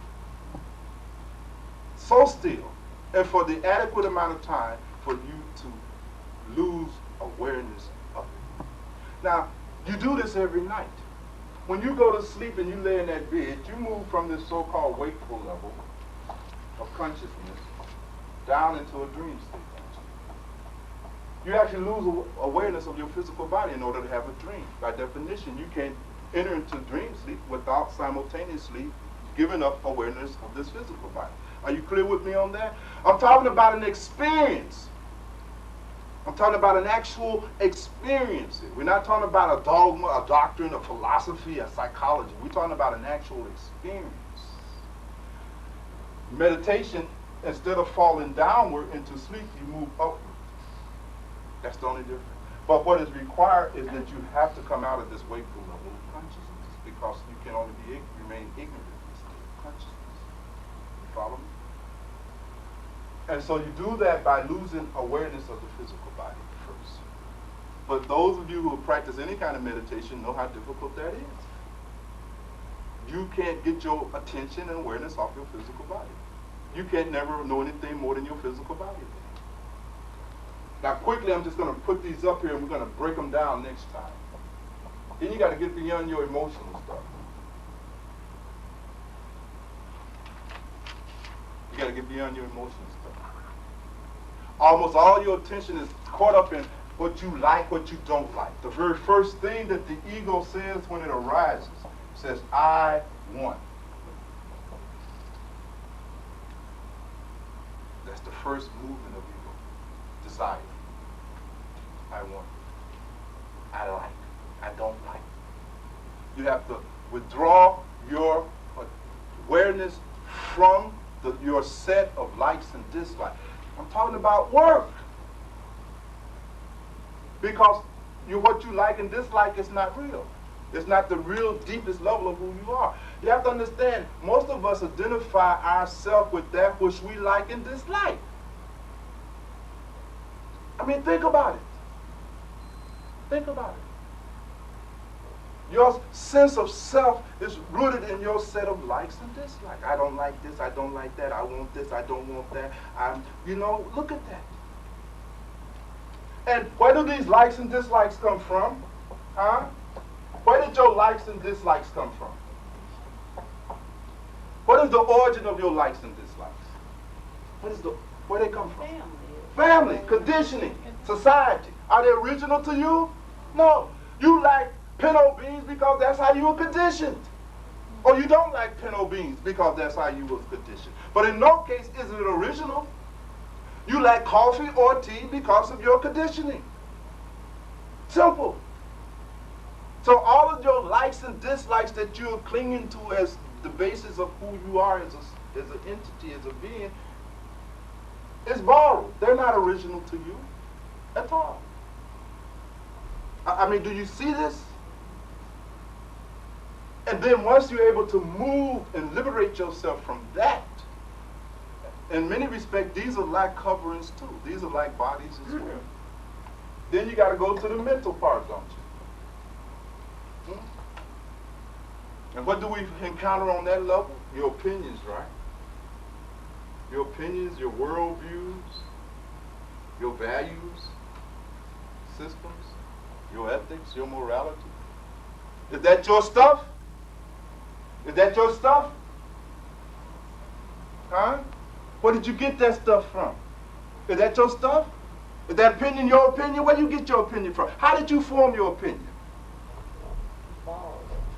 A: so still, and for the adequate amount of time for you to lose awareness of it. Now, you do this every night. When you go to sleep and you lay in that bed, you move from this so-called wakeful level of consciousness down into a dream state. You actually lose awareness of your physical body in order to have a dream. By definition, you can't enter into dream sleep without simultaneously giving up awareness of this physical body. Are you clear with me on that? I'm talking about an experience. I'm talking about an actual experience. We're not talking about a dogma, a doctrine, a philosophy, a psychology. We're talking about an actual experience. Meditation, instead of falling downward into sleep, you move upward. That's the only difference. But what is required is that you have to come out of this wakeful level of consciousness, because you can only remain ignorant of this state of consciousness. You follow me? And so you do that by losing awareness of the physical body first. But those of you who practice any kind of meditation know how difficult that is. You can't get your attention and awareness off your physical body. You can't never know anything more than your physical body. Now quickly, I'm just going to put these up here and we're going to break them down next time. Then you got to get beyond your emotional stuff. You got to get beyond your emotional stuff. Almost all your attention is caught up in what you like, what you don't like. The very first thing that the ego says when it arises, says, I want. That's the first movement of ego. Desire. I want. I like. I don't like. You have to withdraw your awareness from your set of likes and dislikes. I'm talking about work. Because what you like and dislike is not real. It's not the real deepest level of who you are. You have to understand, most of us identify ourselves with that which we like and dislike. I mean, think about it. Think about it. Your sense of self is rooted in your set of likes and dislikes. I don't like this, I don't like that, I want this, I don't want that. Look at that. And where do these likes and dislikes come from? Huh? Where did your likes and dislikes come from? What is the origin of your likes and dislikes? Where they come from? Family, conditioning, society. Are they original to you? No. You like pinto beans because that's how you were conditioned. Or you don't like pinto beans because that's how you were conditioned. But in no case is it original. You like coffee or tea because of your conditioning. Simple. So all of your likes and dislikes that you're clinging to as the basis of who you are as an entity, as a being, is borrowed. They're not original to you at all. I mean, do you see this? And then once you're able to move and liberate yourself from that, in many respects, these are like coverings too. These are like bodies as well. Then you got to go to the mental part, don't you? And what do we encounter on that level? Your opinions, right? Your opinions, your worldviews, your values, systems, your ethics, your morality. Is that your stuff? Is that your stuff? Huh? Where did you get that stuff from? Is that your stuff? Is that opinion your opinion? Where do you get your opinion from? How did you form your opinion?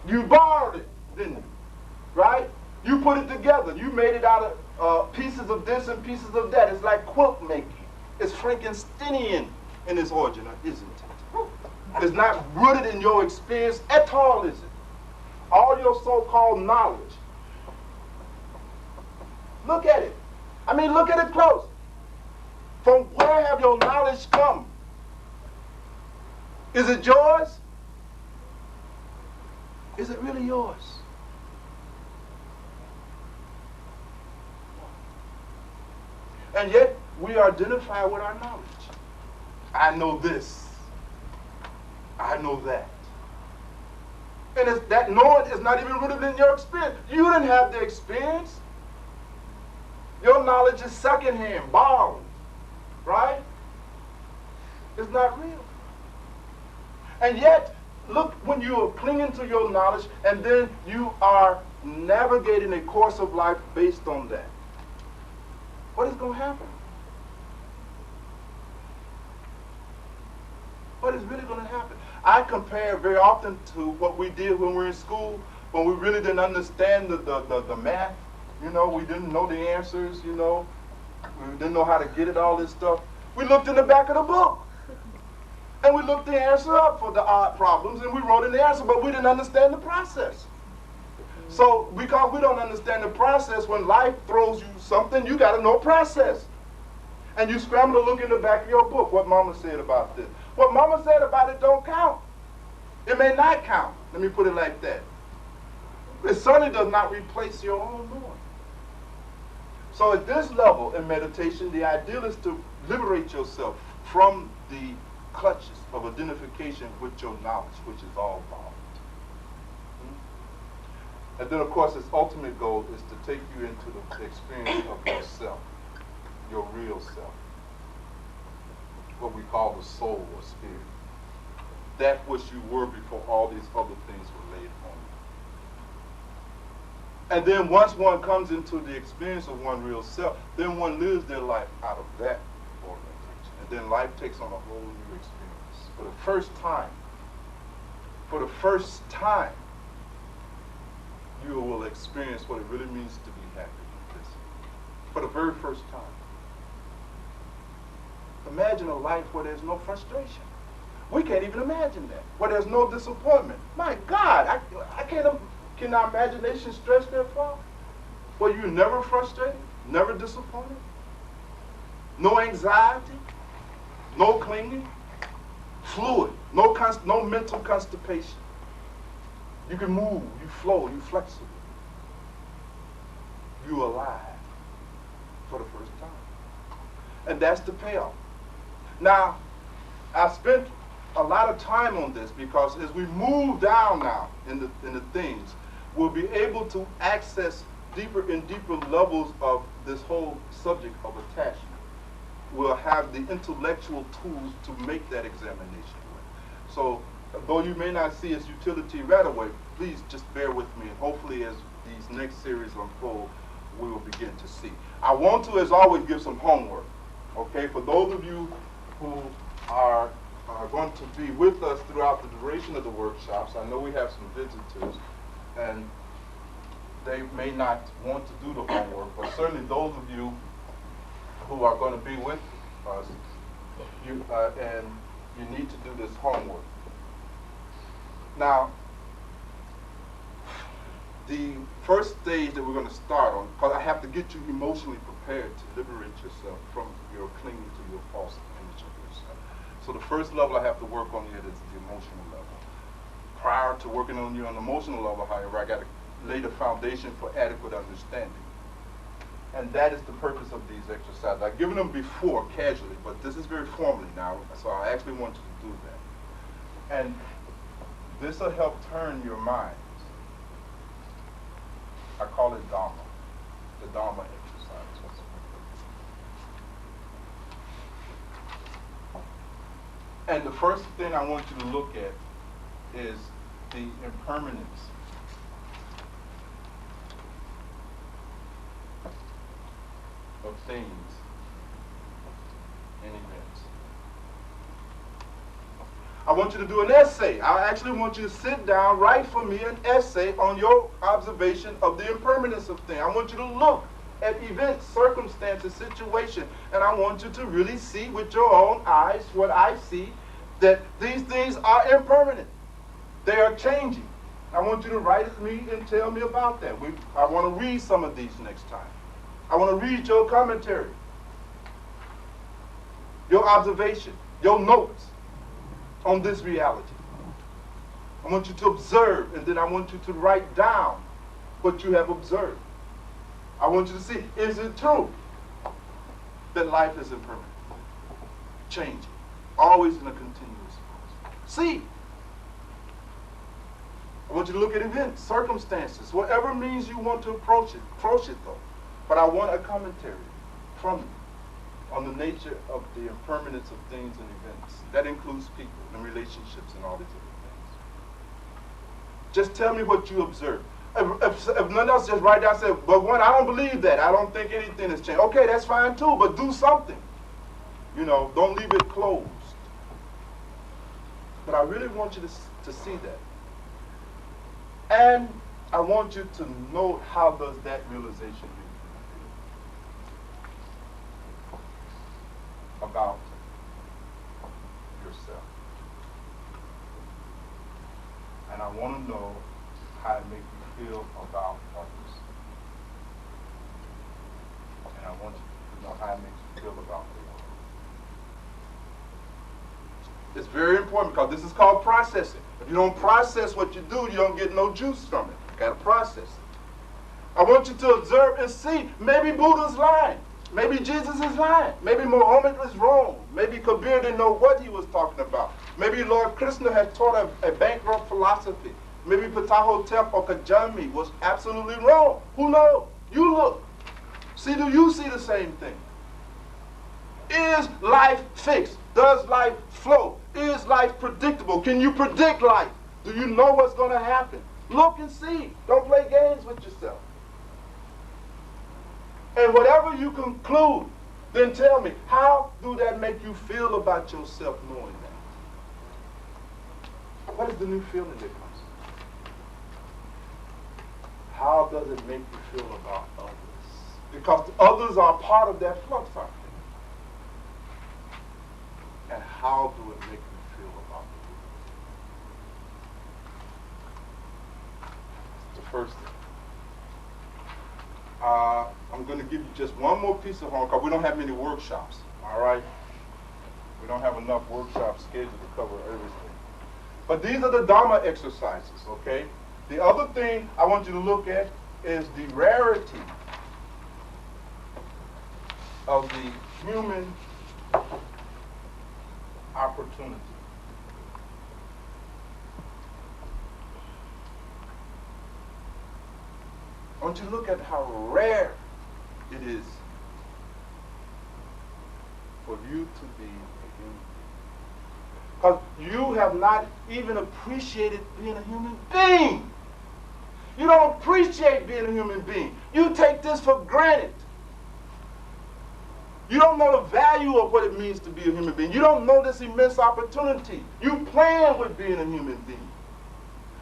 A: You borrowed it, didn't you? Right? You put it together. You made it out of pieces of this and pieces of that. It's like quilt making. It's Frankensteinian in its origin, isn't it? It's not rooted in your experience at all, is it? all your so-called knowledge. Look at it. I mean, look at it close. From where have your knowledge come? Is it yours? Is it really yours? And yet, we identify with our knowledge. I know this. I know that. And it's that knowing is not even rooted in your experience. You didn't have the experience. Your knowledge is secondhand, borrowed. Right? It's not real. And yet, look, when you are clinging to your knowledge and then you are navigating a course of life based on that, what is going to happen? What is really going to happen? I compare very often to what we did when we were in school, when we really didn't understand the math. You know, we didn't know the answers, you know. We didn't know how to get it, all this stuff. We looked in the back of the book. And we looked the answer up for the odd problems, and we wrote in the answer, but we didn't understand the process. So, because we don't understand the process, when life throws you something, you got to know process. And you scramble to look in the back of your book, what Mama said about this. What Mama said about it don't count. It may not count. Let me put it like that. It certainly does not replace your own knowing. So at this level in meditation, the ideal is to liberate yourself from the clutches of identification with your knowledge, which is all borrowed. And then, of course, its ultimate goal is to take you into the experience of yourself, your real self, what we call the soul or spirit. That which you were before all these other things were laid on you. And then once one comes into the experience of one real self, then one lives their life out of that orientation. And then life takes on a whole new experience. For the first time, you will experience what it really means to be happy. For the very first time. Imagine a life where there's no frustration. We can't even imagine that. Where there's no disappointment. My God, I can't. Can our imagination stretch that far? Where you're never frustrated, never disappointed, no anxiety, no clinging, fluid, no mental constipation. You can move, you flow, you flexible. You alive for the first time. And that's the payoff. Now, I spent a lot of time on this because as we move down now in the things, we'll be able to access deeper and deeper levels of this whole subject of attachment. We'll have the intellectual tools to make that examination with. So, though you may not see its utility right away, please just bear with me, and hopefully as these next series unfold, we will begin to see. I want to, as always, give some homework, okay? For those of you who are going to be with us throughout the duration of the workshops, I know we have some visitors, and they may not want to do the homework, but certainly those of you who are going to be with us, and you need to do this homework. Now, the first stage that we're going to start on, because I have to get you emotionally prepared to liberate yourself from your clinging to your false image of yourself. So the first level I have to work on yet is the emotional level. Prior to working on you on the emotional level, however, I got to lay the foundation for adequate understanding. And that is the purpose of these exercises. I've given them before casually, but this is very formally now, so I actually want you to do that. And this will help turn your minds. I call it Dharma, the Dharma exercise. And the first thing I want you to look at is the impermanence of things and events. I want you to do an essay. I actually want you to sit down, write for me an essay on your observation of the impermanence of things. I want you to look at events, circumstances, situations, and I want you to really see with your own eyes what I see, that these things are impermanent. They are changing. I want you to write me and tell me about that. I want to read some of these next time. I want to read your commentary, your observation, your notes on this reality. I want you to observe, and then I want you to write down what you have observed. I want you to see, is it true that life is impermanent, changing, always in a continuous process? See, I want you to look at events, circumstances, whatever means you want to approach it though. But I want a commentary from you on the nature of the impermanence of things and events. That includes people and relationships and all these other things. Just tell me what you observe. If none else, just write down and say, Bhagwan, I don't believe that. I don't think anything has changed. Okay, that's fine too, but do something. You know, don't leave it closed. But I really want you to see that. And I want you to know, how does that realization make you feel about yourself? And I want to know how it makes you feel about others. And I want you to know how it makes you feel about the world. It's very important, because this is called processing. If you don't process what you do, you don't get no juice from it. You got to process it. I want you to observe and see. Maybe Buddha's lying. Maybe Jesus is lying. Maybe Muhammad was wrong. Maybe Kabir didn't know what he was talking about. Maybe Lord Krishna had taught a bankrupt philosophy. Maybe Ptahotep or Kajami was absolutely wrong. Who knows? You look. See, do you see the same thing? Is life fixed? Does life flow? Is life predictable? Can you predict life? Do you know what's going to happen? Look and see. Don't play games with yourself. And whatever you conclude, then tell me, how do that make you feel about yourself knowing that? What is the new feeling that comes? How does it make you feel about others? Because the others are part of that flux, aren't they? And how do it make you feel about the first thing. I'm going to give you just one more piece of homework, because we don't have many workshops, all right? We don't have enough workshops scheduled to cover everything. But these are the Dharma exercises, okay? The other thing I want you to look at is the rarity of the human opportunity. I want you to look at how rare it is for you to be a human being. Because you have not even appreciated being a human being. You don't appreciate being a human being. You take this for granted. You don't know the value of what it means to be a human being. You don't know this immense opportunity. You playing with being a human being.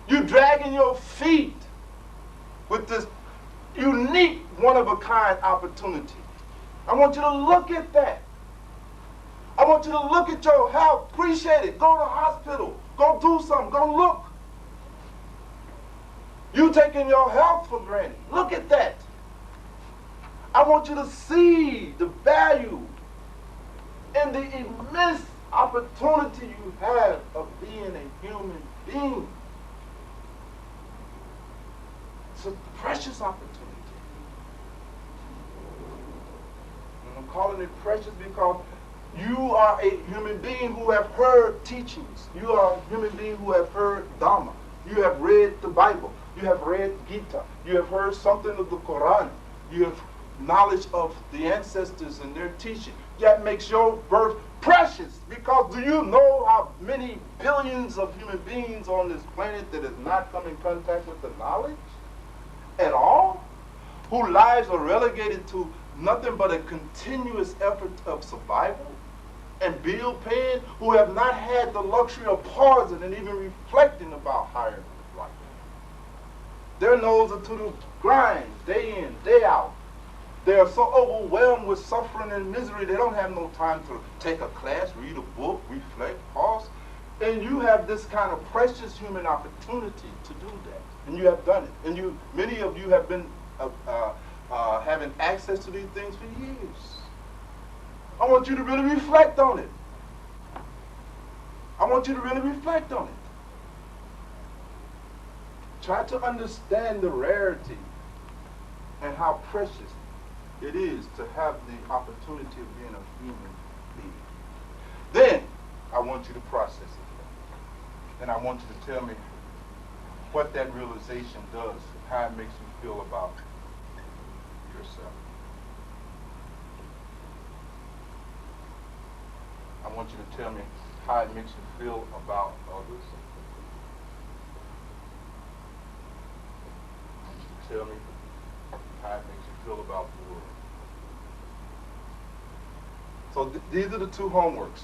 A: You dragging your feet with this unique, one-of-a-kind opportunity. I want you to look at that. I want you to look at your health, appreciate it. Go to the hospital. Go do something. Go look. You taking your health for granted. Look at that. I want you to see the value and the immense opportunity you have of being a human being. It's a precious opportunity. And I'm calling it precious because you are a human being who have heard teachings. You are a human being who have heard Dharma. You have read the Bible. You have read Gita. You have heard something of the Quran. You have knowledge of the ancestors and their teaching. That makes your birth precious, because do you know how many billions of human beings on this planet that has not come in contact with the knowledge at all? Whose lives are relegated to nothing but a continuous effort of survival and bill paying, who have not had the luxury of pausing and even reflecting about higher life. Their nose are to the grind, day in, day out. They are so overwhelmed with suffering and misery, they don't have no time to take a class, read a book, reflect, pause. And you have this kind of precious human opportunity to do that. And you have done it. And many of you have been having access to these things for years. I want you to really reflect on it. I want you to really reflect on it. Try to understand the rarity and how precious it is to have the opportunity of being a human being. Then, I want you to process it. And I want you to tell me what that realization does, how it makes you feel about yourself. I want you to tell me how it makes you feel about others. I want you to tell me how it makes you feel about the world. So these are the two homeworks.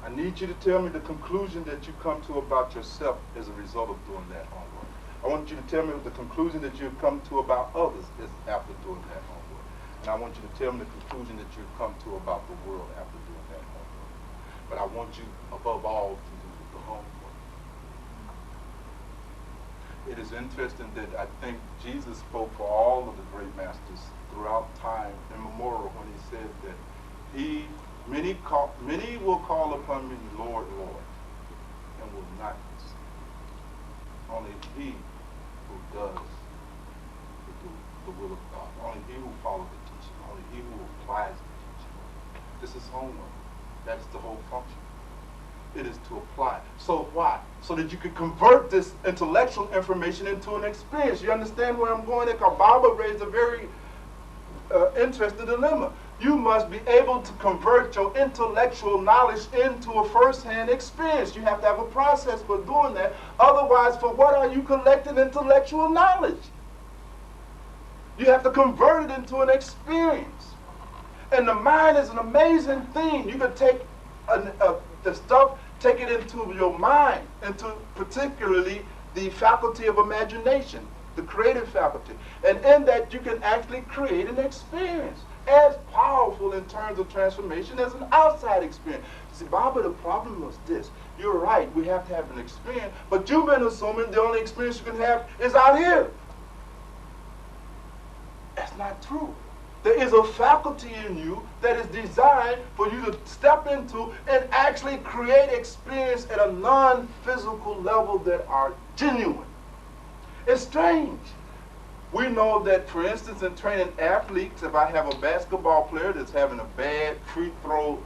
A: I need you to tell me the conclusion that you come to about yourself as a result of doing that homework. I want you to tell me the conclusion that you've come to about others is after doing that homework. And I want you to tell me the conclusion that you've come to about the world after doing that homework. But I want you, above all, to do the homework. It is interesting that I think Jesus spoke for all of the great masters throughout time immemorial when he said that many will call upon me, Lord, Lord, and will not receive. Only he who does the will of God, only he who follows the teaching, only he who applies the teaching. This is homework. That is the whole function. It is to apply. So why? So that you can convert this intellectual information into an experience. You understand where I'm going? Because Baba raised a very interesting dilemma. You must be able to convert your intellectual knowledge into a first-hand experience. You have to have a process for doing that. Otherwise, for what are you collecting intellectual knowledge? You have to convert it into an experience. And the mind is an amazing thing. You can take the stuff, take it into your mind, into particularly the faculty of imagination, the creative faculty. And in that, you can actually create an experience as powerful in terms of transformation as an outside experience. See, Baba, the problem was this. You're right, we have to have an experience, but you've been assuming the only experience you can have is out here. That's not true. There is a faculty in you that is designed for you to step into and actually create experience at a non-physical level that are genuine. It's strange. We know that, for instance, in training athletes, if I have a basketball player that's having a bad free throw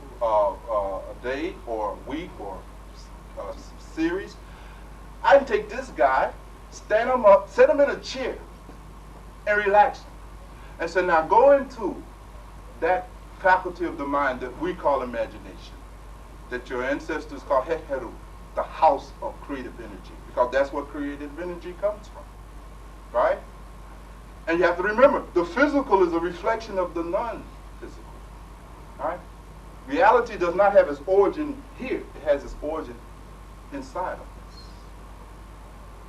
A: day or week or series, I can take this guy, stand him up, set him in a chair, and relax him. And so now go into that faculty of the mind that we call imagination, that your ancestors call Heheru, the house of creative energy, because that's where creative energy comes from, right? And you have to remember, the physical is a reflection of the non-physical, right? Reality does not have its origin here. It has its origin inside of us.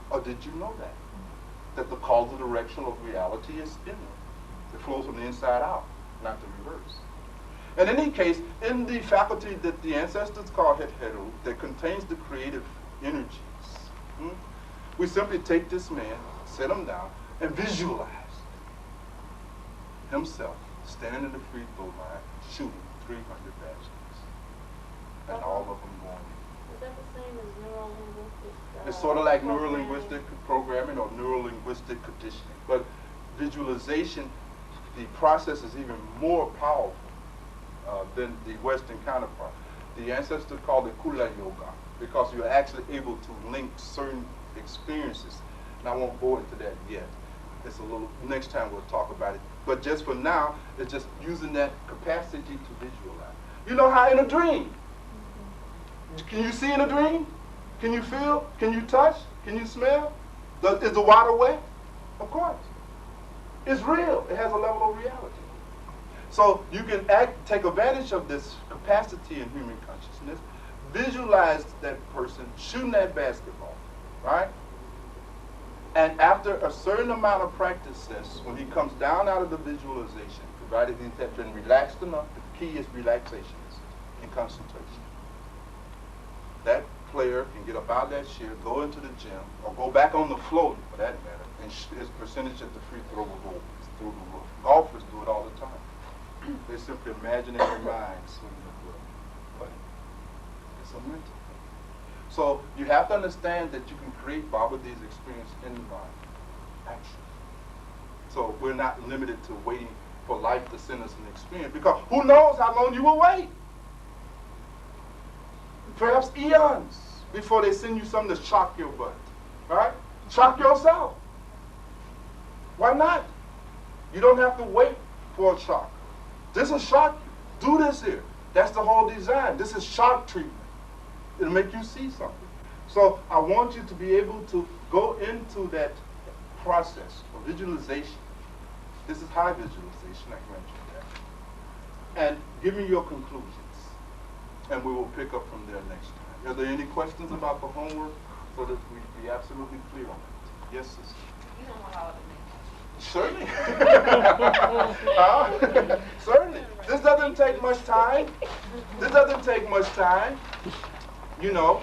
A: Or did you know that? That the causal direction of reality is inward. It flows from the inside out, not the reverse. In any case, in the faculty that the ancestors call Heheru, that contains the creative energies, we simply take this man, set him down, and visualize himself standing in the free throw line, shooting 300 baskets, and all of them going in.
E: Is that the same as neuro-linguistic?
A: It's sort of like neuro-linguistic programming or neuro-linguistic conditioning, but visualization, the process is even more powerful than the Western counterpart. The ancestors called it Kula Yoga because you're actually able to link certain experiences. And I won't go into that yet. It's a little, next time we'll talk about it. But just for now, it's just using that capacity to visualize. You know how in a dream, can you see in a dream? Can you feel? Can you touch? Can you smell? Is the water wet? Of course. It's real. It has a level of reality. So you can take advantage of this capacity in human consciousness, visualize that person shooting that basketball, right? And after a certain amount of practices, when he comes down out of the visualization, provided he has been relaxed enough, the key is relaxation and concentration. that player can get up out of that chair, go into the gym, or go back on the floor for that matter, and his percentage at the free throw will go through the roof. Golfers do it all the time. They simply imagine in their mind swinging the glove. But it's a mental thing. So you have to understand that you can create Baba D's experience in the mind, actually. So we're not limited to waiting for life to send us an experience, because who knows how long you will wait? Perhaps eons before they send you something to shock your butt, right? Shock yourself. Why not? You don't have to wait for a shock. This will shock you. Do this here. That's the whole design. This is shock treatment. It'll make you see something. So I want you to be able to go into that process of visualization. This is high visualization, I mentioned that. And give me your conclusions. And we will pick up from there next time. Are there any questions about the homework so that we be absolutely clear on it? Yes, sister.
B: You don't know how to
A: Certainly. Certainly. This doesn't take much time. This doesn't take much time. You know,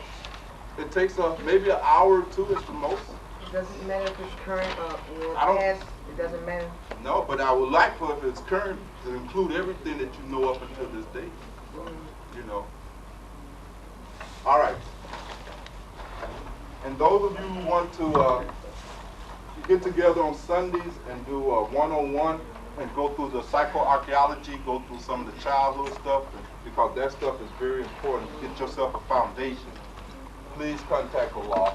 A: it takes maybe an hour or two at the most.
I: It doesn't matter if it's current or
A: I don't-
I: past. It doesn't matter.
A: No, but I would like for, if it's current, to include everything that you know up until this date. You know. All right. And those of you who want to get together on Sundays and do a one-on-one and go through the psychoarchaeology, go through some of the childhood stuff, because that stuff is very important. Get yourself a foundation. Please contact the law.